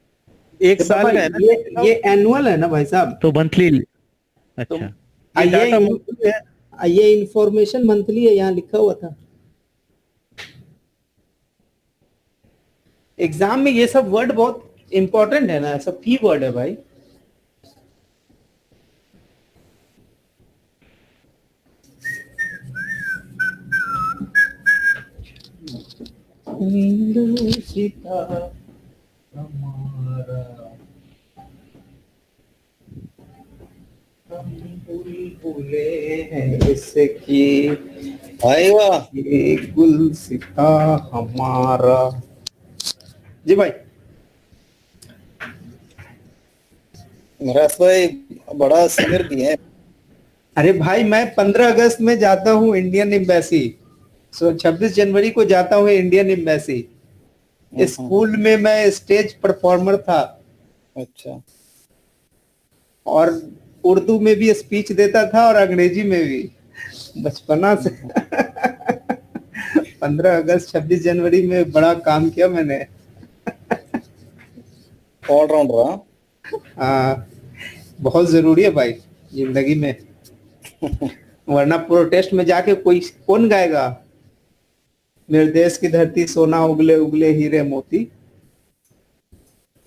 एक साल का है ना।
ये एनुअल है ना भाई साहब।
तो मंथली।
तो
अच्छा
ये डाटा मंथली है।
ये इंफॉर्मेशन मंथली है, यहाँ लिखा हुआ था। एग्जाम में ये सब वर्ड बहुत इंपॉर्टेंट है ना, सब की वर्ड है भाई। भूले हैं इसकी
भाई वाह,
ये गुलसिता हमारा। जी भाई।
महाराज भाई बड़ा सीनियर भी है।
अरे भाई मैं 15 अगस्त में जाता हूँ इंडियन एम्बेसी। 26 जनवरी को जाता हूँ इंडियन एम्बेसी। स्कूल में मैं स्टेज परफॉर्मर था।
अच्छा,
और उर्दू में भी स्पीच देता था और अंग्रेजी में भी, बचपना से। 15 अगस्त 26 जनवरी में बड़ा काम किया मैंने।
ऑलराउंडर।
हाँ, बहुत जरूरी है भाई जिंदगी में। वरना प्रोटेस्ट में जाके कोई कौन गाएगा, मेरे देश की धरती सोना उगले उगले हीरे मोती।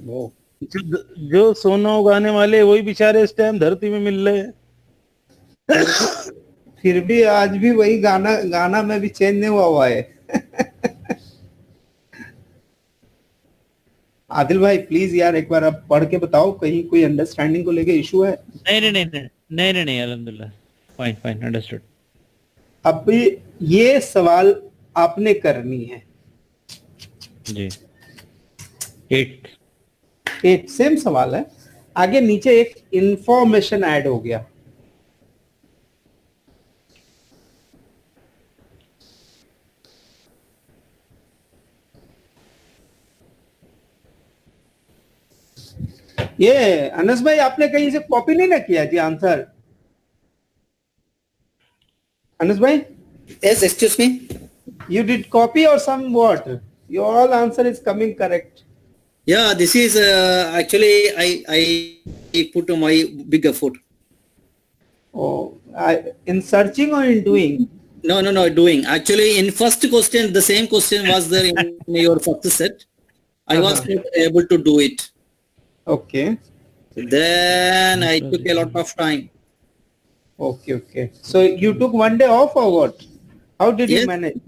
वो
जो सोना उगाने वाले वही बेचारे इस टाइम धरती में मिल रहे हैं।
फिर भी आज भी वही गाना में भी चेंज नहीं हुआ है। आदिल भाई प्लीज यार एक बार आप पढ़ के बताओ, कहीं कोई अंडरस्टैंडिंग को लेके इशू है?
नहीं नहीं नहीं नहीं नहीं नहीं, नहीं अल्हम्दुलिल्लाह Fine, understood.
अब ये सवाल आपने करनी है।
जी 8
एक सेम सवाल है, आगे नीचे एक इंफॉर्मेशन ऐड हो गया। ये अनस भाई आपने कहीं से कॉपी नहीं ना किया जी आंसर? अनस भाई,
Yes, excuse me.
you did copy or some what? Your all answer is coming correct.
Yeah, this is actually I put my big effort.
Oh, in searching or in doing?
No, doing. Actually, in first question, the same question was there in your first set. I was not able to do it.
Okay.
Then I took a lot of time.
Okay. So you took one day off or what? How did you
Yes.
manage?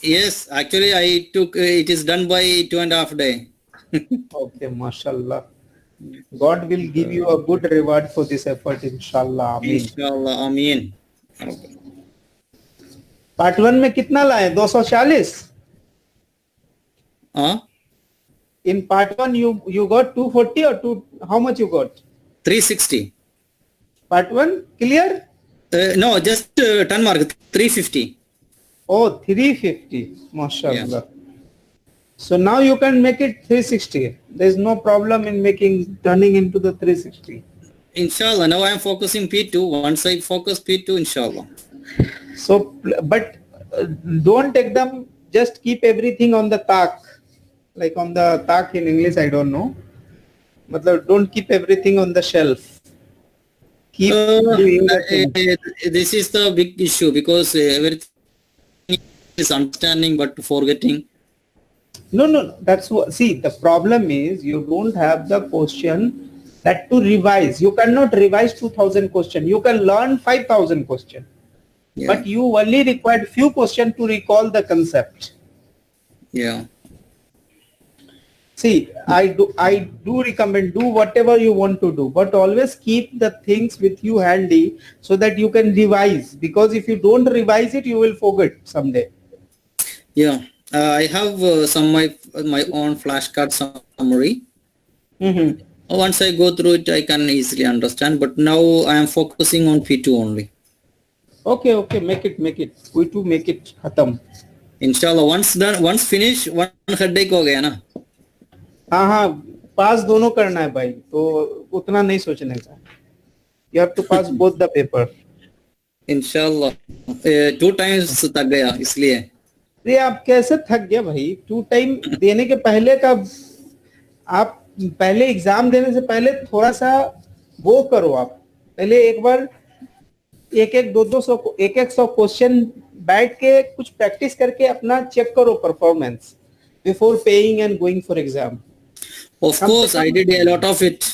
Yes, actually I took, it is done by 2.5 days.
Okay, mashallah. God will give you a good reward for this effort, inshallah. Ameen.
Inshallah, Ameen.
Part 1 में कितना लाए? 240?
Huh?
In part 1 you got 240 or how much you got?
360.
Part 1 clear?
No, just 10 mark, 350.
Oh, 350. Mashallah. So now you can make it 360. There is no problem in turning into the 360.
Inshallah, now I am focusing P2. Once I focus P2, inshallah.
So, but don't take them, just keep everything on the tak. Like on the tak in English, I don't know. Matlab, don't keep everything on the shelf. Keep doing the thing.
This is the big issue because everything is understanding but forgetting.
No. That's what. See, the problem is you don't have the question that to revise. You cannot revise 2,000 question. You can learn 5,000 question.
Yeah.
But you only required few questions to recall the concept.
Yeah.
See, I do recommend do whatever you want to do, but always keep the things with you handy so that you can revise. Because if you don't revise it, you will forget someday.
Yeah. I have my own flashcard summary.
Mm-hmm.
Once I go through it, I can easily understand. But now I am focusing on P2 only.
Okay. Make it. We to make it khatam.
Inshallah. Once done, once finished, one headache हो गया ना.
हाँ पास दोनों करना है भाई, तो उतना नहीं सोचने का. You have to pass both the paper.
Inshallah. 2 times थक गया इसलिए.
अरे आप कैसे थक गया भाई? 2 टाइम देने के पहले का आप पहले एग्जाम देने से पहले थोड़ा सा वो करो. आप पहले एक बार एक 100 क्वेश्चन बैठ के कुछ प्रैक्टिस करके अपना चेक करो performance before paying and going for exam.
Of course, I did a lot of it.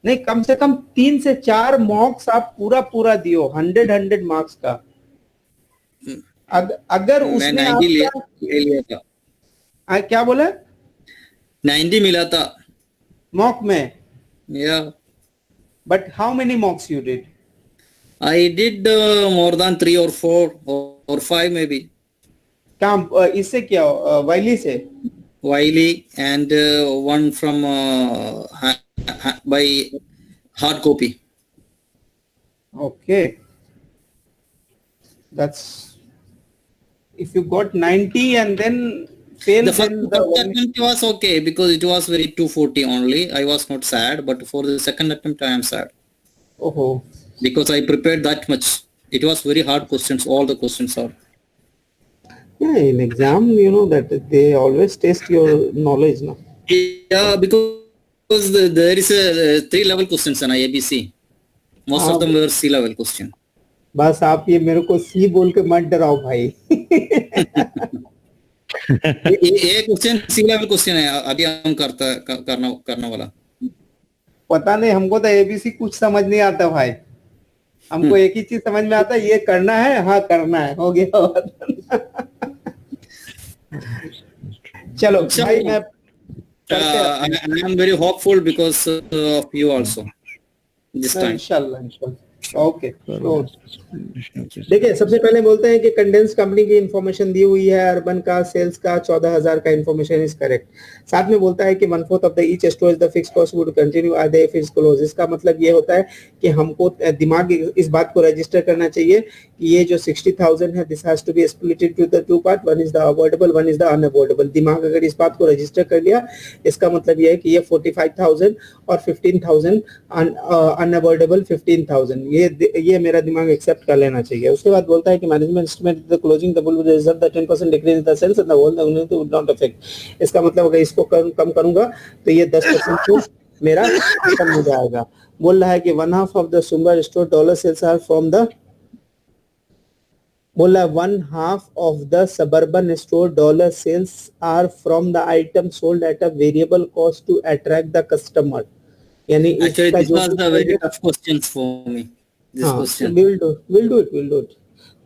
नहीं, कम से कम 3 से 4 मॉक्स आप पूरा दियो. 100 मार्क्स का. अगर उसमें
90 ले लिया था.
क्या बोला?
90 मिला था.
मॉक में?
Yeah.
But how many mocks you did?
I did more than 3 or 4 or 5 maybe.
काम इससे क्या वाइली से?
Wiley and one from by hard copy.
Okay. That's if you got 90 and then fail.
The first attempt was okay because it was very 240 only. I was not sad, but for the second attempt I am sad.
Oh.
Because I prepared that much. It was very hard questions. All the questions are.
Yeah, in exam, you know that they always test your knowledge, no?
Yeah, because there is a 3-level questions in ABC. Most of them were C-level question.
बस आप ये मेरे को सी बोल के मत डराओ भाई.
ये क्वेश्चन C-level क्वेश्चन है. अभी हम करना वाला.
पता नहीं, हमको तो एबीसी कुछ समझ नहीं आता भाई. हमको एक ही चीज समझ में आता है, ये करना है, हाँ करना है, हो गया. चलो भाई, मैं
I am very hopeful because of you also this time.
इंशाल्लाह. ओके, तो देखिए सबसे पहले बोलते हैं कि कंडेंस कंपनी की इंफॉर्मेशन दी हुई है, अर्बन का सेल्स का 14,000 का इंफॉर्मेशन इज करेक्ट। साथ में बोलता है कि 1/4 of the each store is the fix cost would continue are they fix close. इसका मतलब ये होता है कि हमको दिमाग इस बात को रजिस्टर करना चाहिए कि ये जो 60,000 है this has to be split into the two part, one is the avoidable, one is the unavoidable. दिमाग अगर इस बात को रजिस्टर कर लिया, इसका मतलब ये है कि ये 45,000 और 15,000 अनअवॉइडेबल 15,000, ये मेरा दिमाग एक्सेप्ट कर लेना चाहिए। उसके बाद बोलता है कि management estimate the closing the will result the 10% decrease in the sales and the whole would not affect. इसका मतलब अगर इसको कम करूंगा तो ये 10% तो मेरा कम हो जाएगा। बोल रहा है कि 1/2 ऑफ द सुंबर store dollar sales are from the, बोला 1/2 of the suburban store dollar sales are from the item sold at a variable cost to attract the customer। यानी
Actually,
इसका
this
जो
was the very tough questions for me. This question.
we'll do it।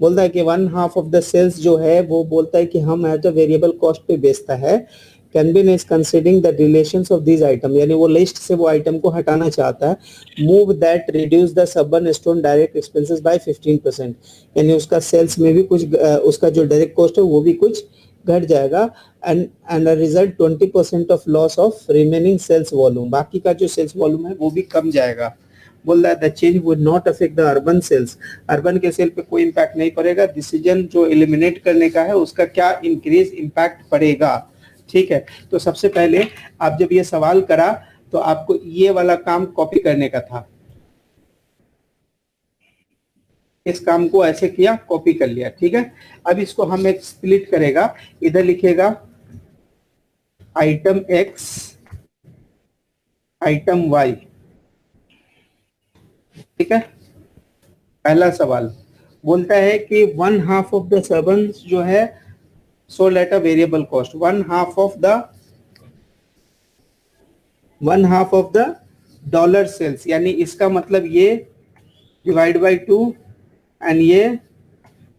बोलता है कि 1/2 of the sales जो है वो बोलता है कि हम एट अ वेरिएबल कॉस्ट पे बेचता है। कैनबिन is considering the relations of this item, यानी वो लिस्ट से वो आइटम को हटाना चाहता है। Move that reduce the suburban store direct expenses by 15%, यानी उसका सेल्स में भी कुछ उसका जो डायरेक्ट कॉस्ट है वो भी कुछ घट जाएगा। And result 20% of loss of remaining sales volume, बाकी का जो सेल्स वॉल्यूम है वो भी कम जाएगा। बोल रहा है the change would not affect the urban sales, urban के सेल पे कोई इंपैक्ट नहीं पड़ेगा। डिसीजन जो एलिमिनेट करने का है उसका क्या इंक्रीज इंपैक्ट पड़ेगा, ठीक है। तो सबसे पहले आप जब ये सवाल करा तो आपको ये वाला काम कॉपी करने का था, इस काम को ऐसे किया, कॉपी कर लिया, ठीक है। अब इसको हम एक स्प्लिट करेगा, इधर लिखेगा आइटम एक्स आइटम वाई, ठीक है। पहला सवाल बोलता है कि 1/2 ऑफ द सर्वेंट्स जो है sold at a variable cost, 1/2 of the dollar sales, यानी इसका मतलब ये डिवाइड बाय 2 एंड ये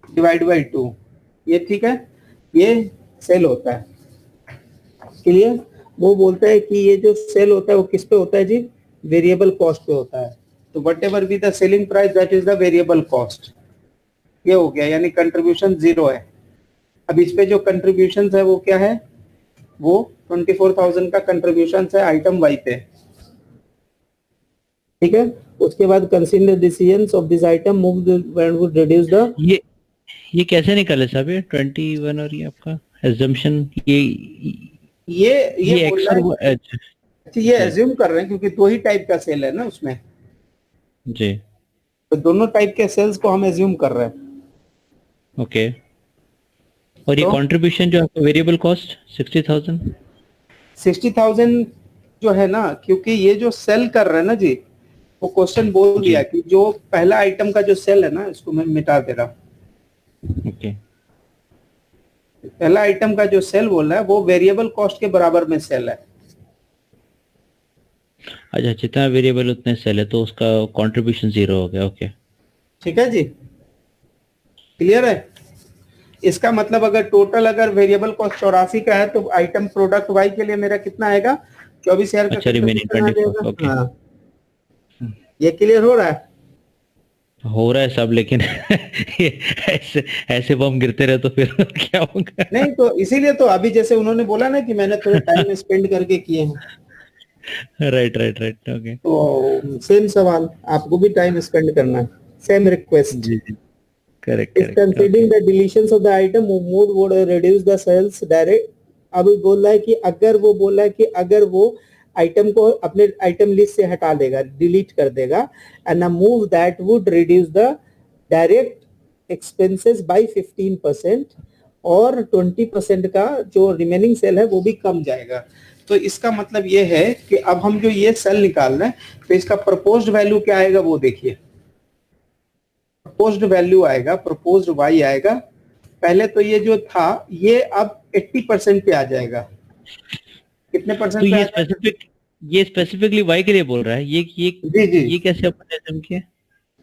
डिवाइड बाय 2, ये ठीक है, ये सेल होता है, क्लियर। वो बोलता है कि ये जो सेल होता है वो किस पे होता है जी, वेरिएबल कॉस्ट पे होता है। तो what ever be the selling price that is the variable cost, ये हो गया, यानी कंट्रीब्यूशन 0 है। अब इस पे जो कंट्रीब्यूशन है वो क्या है, वो 24,000 का कंट्रीब्यूशन है आइटम वाई पे, ठीक है। उसके बाद consider decisions of this item move when would reduce the,
ये कैसे निकाले साहब, ये 21 और ये आपका एजम्पशन,
ये बोल रहा है, ये एज्यूम कर रहे हैं क्योंकि दो ही टाइप का सेल है ना उसमें
जी,
तो दोनों टाइप के सेल्स को हम एज्यूम कर रहे हैं,
ओके। और ये
तो
कंट्रीब्यूशन जो आपका वेरिएबल कॉस्ट
60,000 जो है ना, क्योंकि ये जो सेल कर रहे हैं ना जी, वो क्वेश्चन बोल दिया कि जो पहला आइटम का जो सेल है ना, इसको मैं मिटा दे रहा,
ओके।
पहला आइटम का जो सेल बोल रहा है वो वेरिएबल कॉस्ट के बराबर में सेल है।
अच्छा, जितना वेरिएबल उतने सेल है तो उसका कंट्रीब्यूशन 0 हो गया, ओके।
ठीक है जी, क्लियर है। इसका मतलब अगर टोटल अगर वेरिएबल कॉस्ट 84 का है तो आइटम प्रोडक्ट वाई के लिए मेरा कितना आएगा, 24,000 का।
अच्छा, रिमेनिंग 24, ओके।
हाँ, ये क्लियर हो रहा है,
हो रहा है सब, लेकिन ऐसे बम गिरते रहे तो फिर क्या होगा।
नहीं तो इसीलिए तो अभी जैसे उन्होंने बोला ना कि मैंने थोड़े टाइम स्पेंड करके किए हैं,
राइट, ओके।
तो सेम सवाल आपको भी टाइम स्पेंड करना है, सेम रिक्वेस्ट।
जी, correct.
Considering the deletions of the item mood would reduce the sales direct. अब बोल रहा है कि अगर वो बोला है कि अगर वो आइटम को अपने आइटम लिस्ट से हटा देगा, डिलीट कर देगा, and a move that would reduce the direct expenses by 15%, और 20% का जो रिमेनिंग सेल है वो भी कम जाएगा। तो इसका मतलब ये है कि अब हम जो ये सेल निकाल रहे हैं तो इसका प्रपोज्ड वैल्यू क्या आएगा वो देखिए, प्रपोज्ड वैल्यू आएगा, प्रपोज्ड वाई आएगा। पहले तो ये जो था ये अब 80% पे आ जाएगा, कितने परसेंट
तो
पे
ये स्पेसिफिकली वाई के लिए बोल रहा है, ये
जी
कैसे आपने एज्यूम किया?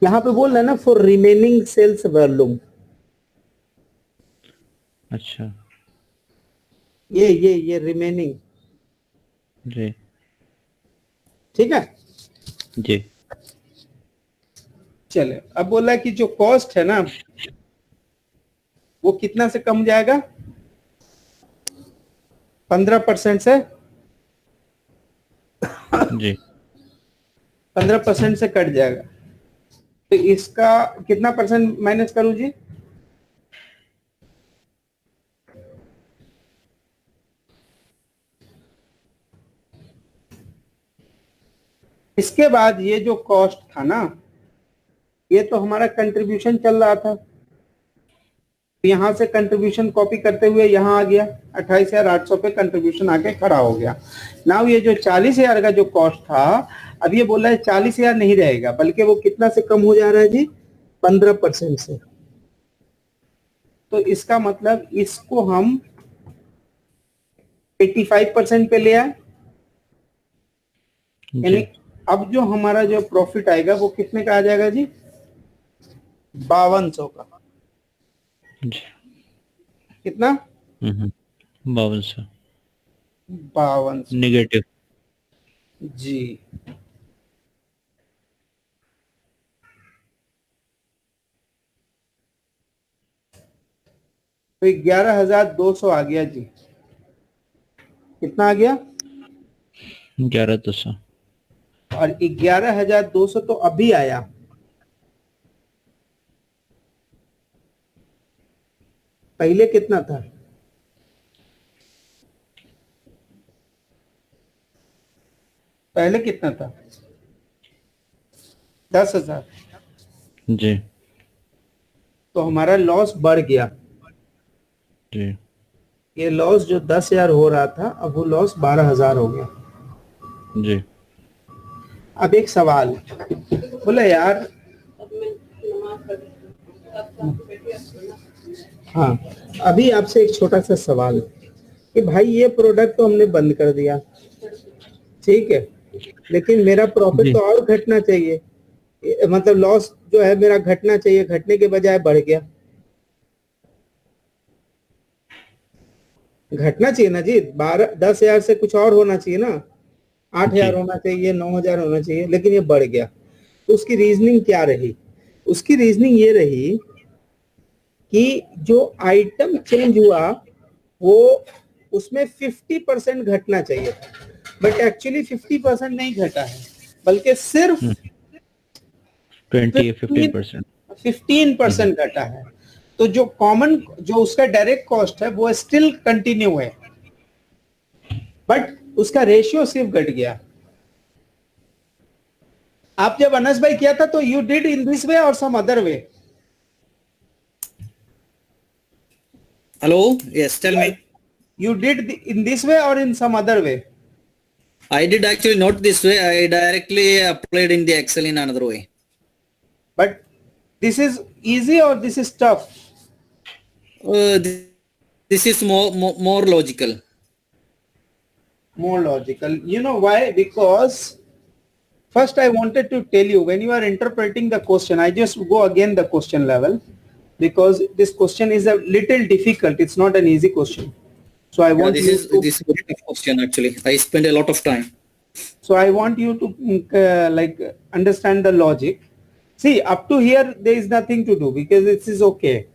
यहाँ पे बोल रहा है ना फॉर रिमेनिंग सेल्स वॉल्यूम,
अच्छा,
ये रिमेनिंग,
जी
ठीक है।
जी।
चले, अब बोला कि जो कॉस्ट है ना वो कितना से कम जाएगा? 15% से
जी
15% से कट जाएगा। तो इसका कितना परसेंट माइनस करूं जी? इसके बाद ये जो कॉस्ट था ना, ये तो हमारा कंट्रीब्यूशन चल रहा था, यहां से कंट्रीब्यूशन कॉपी करते हुए यहां आ गया, 28,800 पे कंट्रीब्यूशन आके खड़ा हो गया। नाउ ये जो 40,000 का जो कॉस्ट था, अब ये बोल रहा है 40,000 नहीं रहेगा, बल्कि वो कितना से कम हो जा रहा है जी? 15% से। तो इसका मतलब इसको हम 85% पे ले आए, यानी
जी
अब जो हमारा जो प्रॉफिट आएगा वो कितने का आ जाएगा जी? 5200 का।
जी
कितना?
5200
5200
नेगेटिव।
जी। तो 11,200 आ गया जी। कितना आ गया?
11,200।
और 11,200 तो अभी आया, पहले कितना था? पहले कितना था? 10,000।
जी
तो हमारा लॉस बढ़ गया।
जी
ये लॉस जो 10,000 हो रहा था, अब वो लॉस 12,000 हो गया।
जी
अब एक सवाल, बोले यार, हाँ, अभी आपसे एक छोटा सा सवाल कि भाई ये प्रोडक्ट तो हमने बंद कर दिया, ठीक है, लेकिन मेरा प्रॉफिट
जी
तो और घटना चाहिए, मतलब लॉस जो है मेरा घटना चाहिए, घटने के बजाय बढ़ गया। घटना चाहिए ना जी, 10,000 से कुछ और होना चाहिए ना, 8,000
जी
होना चाहिए, 9,000 होना चाहिए, लेकिन ये बढ़ गया। तो उसकी रीजनिंग क्या रही? उसकी रीजनिंग ये रही कि जो आइटम चेंज हुआ वो उसमें 50% घटना चाहिए था, बट एक्चुअली 50% नहीं घटा है, बल्कि सिर्फ
15%
15% घटा है। तो जो कॉमन, जो उसका डायरेक्ट कॉस्ट है वो स्टिल कंटिन्यू है, बट उसका रेशियो सिर्फ घट गया। आप जब अनस भाई किया था तो you did in this way और some other way?
Hello, yes, tell me.
You did in this way or in some other way?
I did actually not this way. I directly applied in the Excel in another way.
But this is easy or this is tough?
This is more logical.
More logical. You know why? Because first I wanted to tell you, when you are interpreting the question, I just go again the question level, because this question is a little difficult. It's not an easy question. So I want
this
you
is
to,
this is a very tough question actually. I spent a lot of time.
so I want you to understand the logic. See, up to here there is nothing to do because this is okay.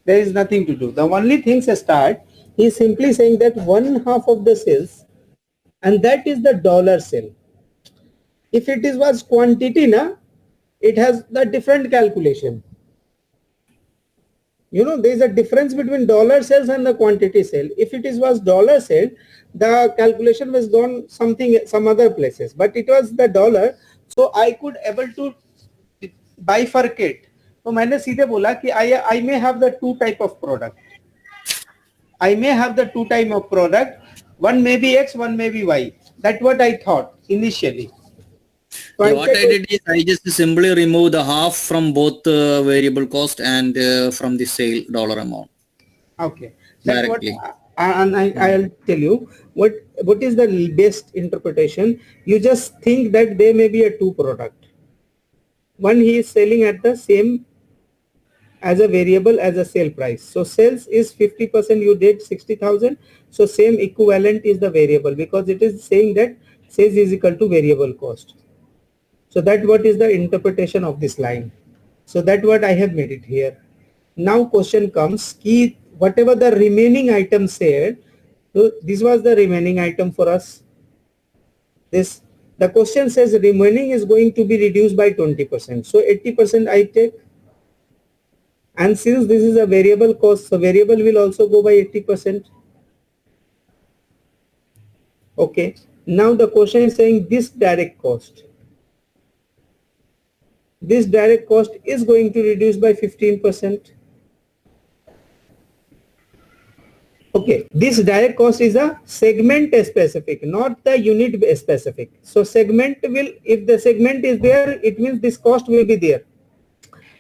There is nothing to do. The only things start, he is simply saying that 1/2 of the sales, and that is the dollar sale. If it was quantity, na, it has the different calculation. You know, there is a difference between dollar sales and the quantity sale. If it was dollar sale, the calculation was gone some other places, but it was the dollar, so I could able to bifurcate. तो मैंने सीधे बोला कि I may have the two type of product. I may have the two type of product. One may be X, one may be Y. That's what I thought initially. So
Yeah, what I did is I just simply remove the half from both variable cost and from the sale dollar amount.
Okay, that's
Directly.
what, and I'll tell you what is the best interpretation. You just think that there may be a two product. One, he is selling at the same as a variable as a sale price. So sales is 50%, you did 60,000. So same equivalent is the variable, because it is saying that sales is equal to variable cost. So that what is the interpretation of this line. So that what I have made it here. Now question comes, ki whatever the remaining item said, so this was the remaining item for us. This, the question says remaining is going to be reduced by 20%. So 80% I take. And since this is a variable cost, so variable will also go by 80%. Okay. Now the question is saying this direct cost. This direct cost is going to reduce by 15%. Okay, this direct cost is a segment specific, not the unit specific. So segment will, if the segment is there, it means this cost will be there.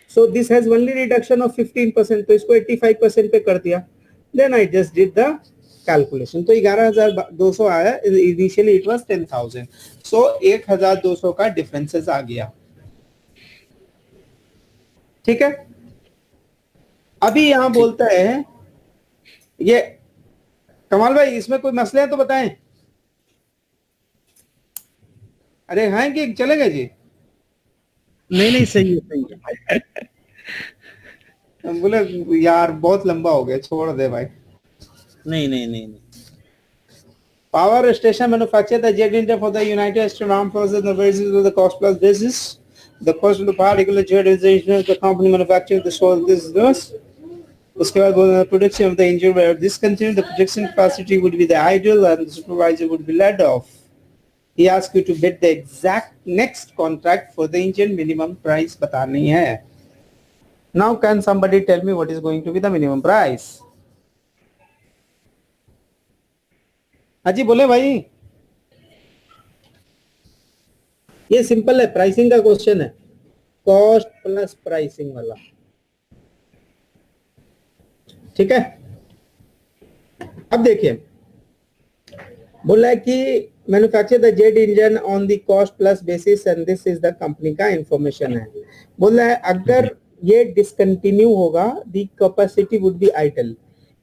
So this has only reduction of 15%, तो इसको 85% पे कर दिया. Then I just did the calculation. तो 11,200 आया. Initially it was 10,000. So 1,200 का differences आ गया. ठीक है. अभी यहाँ बोलता है ये कमाल भाई, इसमें कोई मसले हैं तो बताएं. अरे हैं कि चलेगा जी?
नहीं सही है.
बोले यार बहुत लंबा हो गया, छोड़ दे भाई.
नहीं.
Power station manufactured the jet engine for the United States Armed Forces on the basis of the cost plus basis. The cost of the particular jet engine the company manufactured the soil this. उसके बाद production of the engine were discontinued. The production capacity would be the idle and the supervisor would be let off. He asked you to bid the exact next contract for the engine. Minimum price बतानी है. Now can somebody tell me what is going to be the minimum price? हाजी बोले भाई. ये simple है, pricing का question है, cost plus pricing वाला. ठीक है. अब देखिए बोला है कि manufacture the jet engine on the cost plus basis and this is the company का इंफॉर्मेशन है. बोला है अगर ये डिसकंटिन्यू होगा the capacity would be idle,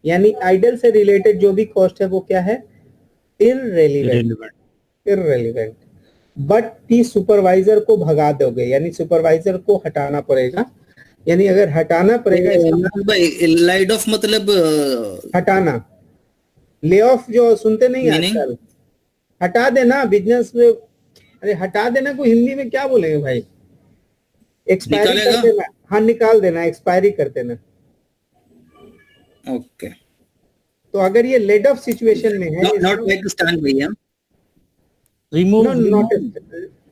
यानी आइडल से रिलेटेड जो भी कॉस्ट है वो क्या है, इररेलेवेंट. बट दी सुपरवाइजर को भगा दोगे, यानी सुपरवाइजर को हटाना पड़ेगा. यानी अगर हटाना पड़ेगा,
लाइट ऑफ मतलब
हटाना, ले ऑफ जो सुनते नहीं आजकल, हटा देना बिजनेस में. अरे हटा देना को हिंदी में क्या बोलेंगे भाई? एक्सपायरी कर देना. हाँ निकाल देना, एक्सपायरी कर देना.
ओके.
तो अगर ये लेड ऑफ सिचुएशन में है,
नॉट मेक स्टैंड भैया,
रिमूव.
नॉट,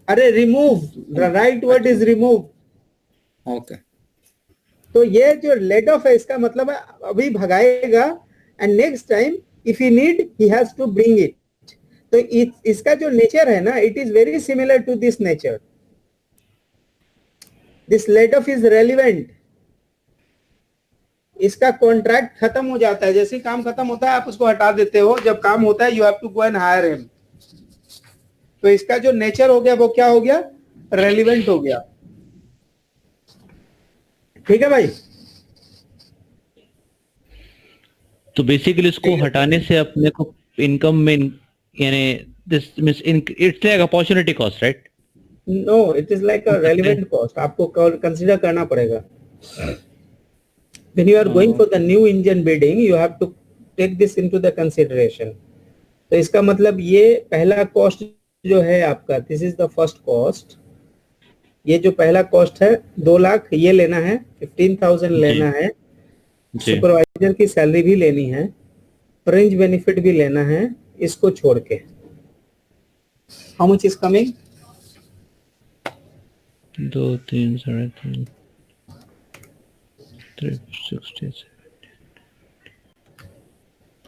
अरे remove, the right word is remove.
Okay.
तो ये जो लेड ऑफ है इसका मतलब है अभी भगाएगा and next time if he need he has to bring it. तो इसका जो नेचर है ना, it is very similar to this nature. This laid off is relevant. इसका कॉन्ट्रैक्ट खत्म हो जाता है, जैसे काम खत्म होता है आप उसको हटा देते हो. जब काम होता है you have to go and hire him. तो इसका जो नेचर हो गया वो क्या हो गया, रेलिवेंट हो गया. ठीक है भाई.
तो बेसिकली इसको हटाने से अपने को इनकम में, यानी this means it's like opportunity cost, right?
No, it is like a relevant cost. आपको कंसीडर करना पड़ेगा. When you are going for the new engine bidding, you have to take this into the consideration. तो इसका मतलब ये पहला cost जो है आपका, this is the first cost. ये जो पहला कॉस्ट है 2 लाख, ये लेना है, 15,000 लेना है, सुपरवाइजर की सैलरी भी लेनी है, फ्रिंज बेनिफिट भी लेना है, इसको छोड़ के हाउ मच इज कमिंग?
2, 3, 3.5, 360,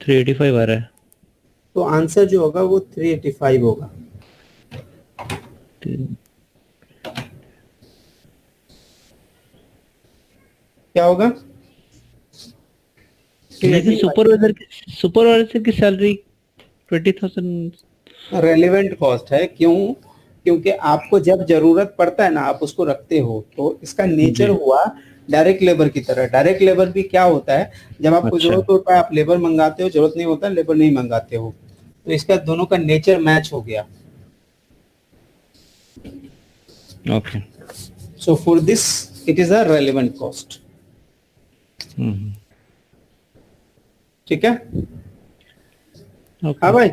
385 आ रहा है.
तो आंसर जो होगा वो 385 होगा. क्या होगा?
लेकिन सुपरवाइजर की सैलरी 20,000
रेलेवेंट कॉस्ट है. क्यों? क्योंकि आपको जब जरूरत पड़ता है ना आप उसको रखते हो. तो इसका नेचर हुआ डायरेक्ट लेबर की तरह. डायरेक्ट लेबर भी क्या होता है, जब आपको जरूरत होता है आप लेबर मंगाते हो, जरूरत नहीं होता लेबर नहीं मंगाते हो. तो इसका दोनों का नेचर मैच हो गया.
Okay.
So for this, it is a relevant cost. ठीक है?
Okay.
हाँ भाई,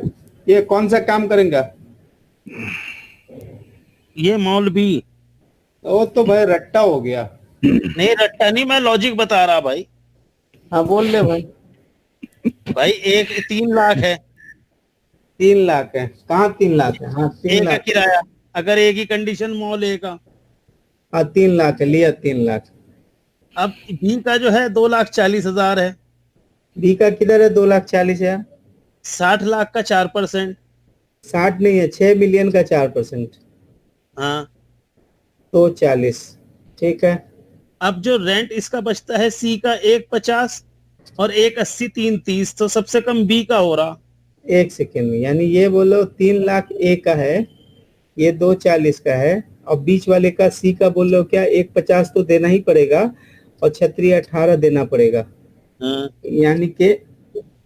ये कौन सा काम करेंगे?
ये मॉल भी
वो तो भाई रट्टा हो गया।
नहीं, रट्टा नहीं, मैं लॉजिक बता रहा भाई।
हाँ बोल ले भाई।
भाई एक 3 लाख है,
3 लाख है, कहाँ 3 लाख है? हाँ 3
एक का
लाख,
किराया, अगर एक ही कंडीशन मॉल ए का।
हाँ 3 लाख है, लिया 3 लाख।
अब बी का जो है 2,40,000 है,
बी का किधर है? 2,40,000।
60 लाख का 4%।
60 नहीं है, 6 मिलियन का 4%,
हाँ,
तो 40। ठीक है,
अब जो रेंट इसका बचता है सी का 1,50 और 1,80, 3,30, तो सबसे कम बी का हो रहा।
1 सेकेंड, यानी ये बोलो 3 लाख ए का है, ये 2,40 का है, और बीच वाले का सी का बोल लो क्या? 1,50 तो देना ही पड़ेगा, और छतरी 18 देना पड़ेगा।
हाँ,
यानी कि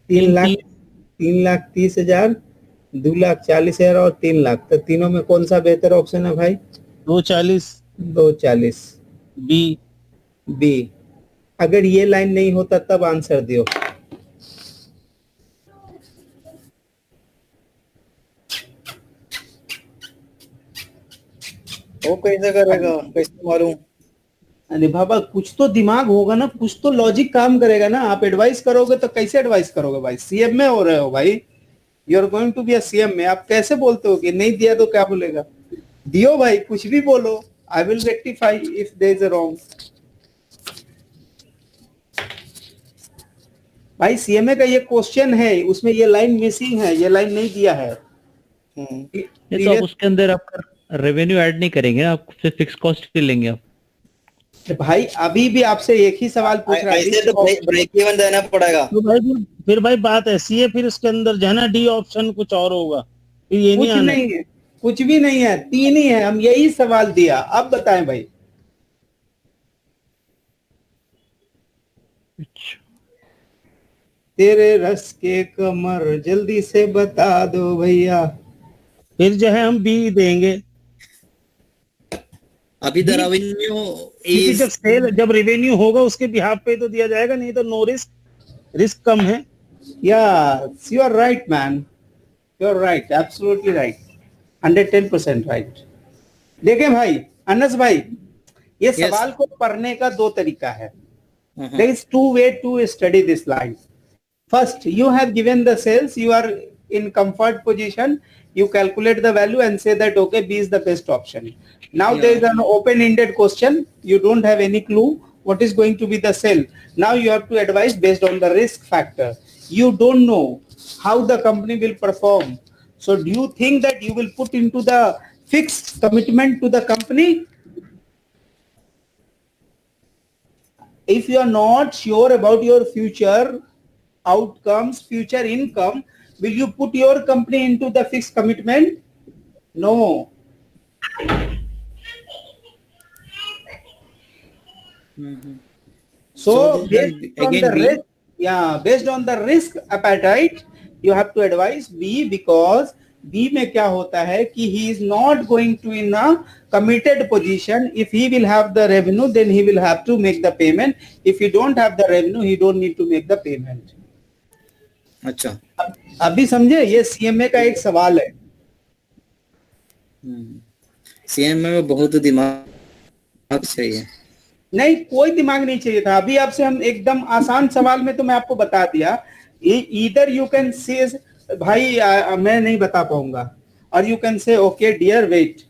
3,30,000, 2,40,000 और 3 लाख, तो तीनों में कौन सा बेहतर ऑप्शन है भाई?
2,40
2,40
बी।
बी। अगर ये लाइन नहीं होता तब आंसर दियो।
वो कैसे करेगा, कैसे मालूम?
अरे बाबा, कुछ तो दिमाग होगा ना, कुछ तो लॉजिक काम करेगा ना। आप एडवाइस करोगे तो कैसे एडवाइस करोगे भाई? सीएम में हो रहे हो भाई, you are going to be a CM में। आप कैसे बोलते हो कि नहीं दिया तो क्या बोलेगा? दियो भाई, कुछ भी बोलो, I will rectify if there is a wrong. भाई सीएमए का ये क्वेश्चन है, उसमें ये लाइन मिसिंग है, ये लाइन नहीं दिया है।
ये तो आप उसके अंदर आपका रेवेन्यू ऐड नहीं करेंगे, आप सिर्फ फिक्स कॉस्ट ही लेंगे आप।
भाई अभी भी आपसे एक ही सवाल पूछ रहा
ऐसे तो
है।
ब्रेक इवन देना पड़ेगा।
तो भाई फिर भाई बात ऐसी है, फिर उसके अंदर जो है ना डी ऑप्शन कुछ और होगा, फिर ये नहीं
कुछ
आना।
नहीं है, कुछ भी नहीं है, 3 ही है, हम यही सवाल दिया। अब बताएं भाई। तेरे रस के कमर, जल्दी से बता दो भैया।
फिर जो है हम बी देंगे,
अभी द रेवेन्यू
क्योंकि
इज
जब रेवेन्यू होगा उसके बिहाफ पे तो दिया जाएगा, नहीं तो नो रिस्क, रिस्क कम है।
Yes, you are right man, you are right, absolutely right, 110% right. देखें भाई, अनस भाई, ये
Yes.
सवाल को पढ़ने का 2 तरीका है। There is 2 way to study this line. First, you have given the sales, you are in comfort position, you calculate the value and say that okay, B is the best option. Now
Yeah.
there is an open-ended question, you don't have any clue what is going to be the sell. Now you have to advise based on the risk factor. You don't know how the company will perform. So do you think that you will put into the fixed commitment to the company? If you are not sure about your future outcomes, future income, will you put your company into the fixed commitment? No. So based on the risk, based on the risk appetite, you have to advise B, because B में क्या होता है कि he is not going to in a committed position. If he will have the revenue, then he will have to make the payment. If he don't have the revenue, he don't need to make the payment.
अच्छा,
अभी समझे? ये CMA का एक सवाल है।
CM में बहुत दिमाग चाहिए।
नहीं, कोई दिमाग नहीं चाहिए था। अभी आपसे हम एकदम आसान सवाल में तो मैं आपको बता दिया। इधर यू कैन से भाई मैं नहीं बता पाऊंगा, और you can say okay dear wait,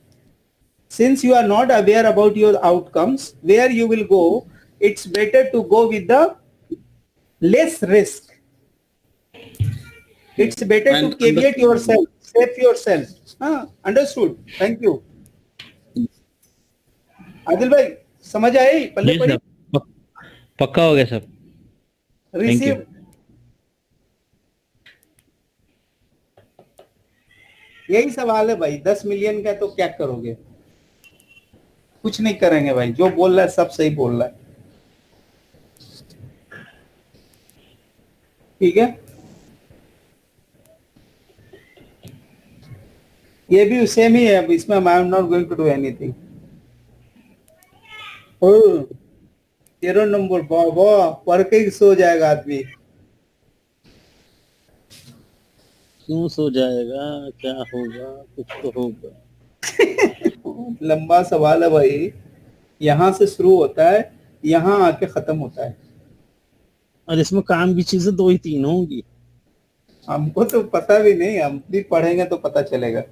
since you are not aware about your outcomes, where you will go, it's better to go with the less risk. It's better to caveat yourself, save yourself. Understood? Thank you. Adil भाई समझ आए? पल्ले
जी
पड़ी?
साहब, पक्का हो गया सब।
Receive. यही सवाल है भाई, 10 मिलियन का तो क्या करोगे? कुछ नहीं करेंगे भाई, जो बोल रहा है सब सही बोल रहा है। ठीक है, ये भी सेम ही है। अब इसमें I am not going to do anything. 13 number, वाह वाह, पढ़ के ही सो जाएगा आदमी।
क्यों सो जाएगा, क्या होगा, कुछ तो होगा।
लंबा सवाल है भाई, यहाँ से शुरू होता है, यहाँ आके खत्म होता है।
और इसमें काम की चीजें 2 ही 3 होंगी।
हमको तो पता भी नहीं, हम भी पढ़ेंगे तो पता चलेगा।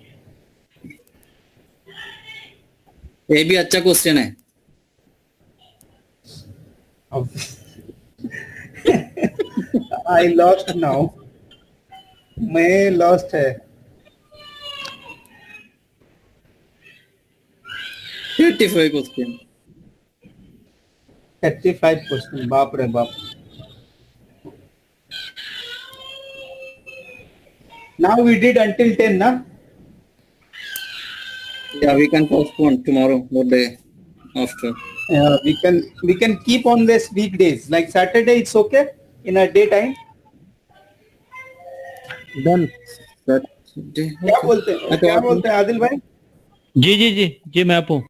ये भी अच्छा क्वेश्चन है।
आई लॉस्ट नाउ, मैं लॉस्ट है।
35 क्वेश्चन।
35 क्वेश्चन, बाप रे बाप। Now we did until 10, na?
Yeah, we can postpone tomorrow or day after.
Yeah, we can keep on this weekdays. Like Saturday, it's okay in a daytime.
Done.
क्या बोलते हैं आदिल भाई?
जी मैं आप हूँ।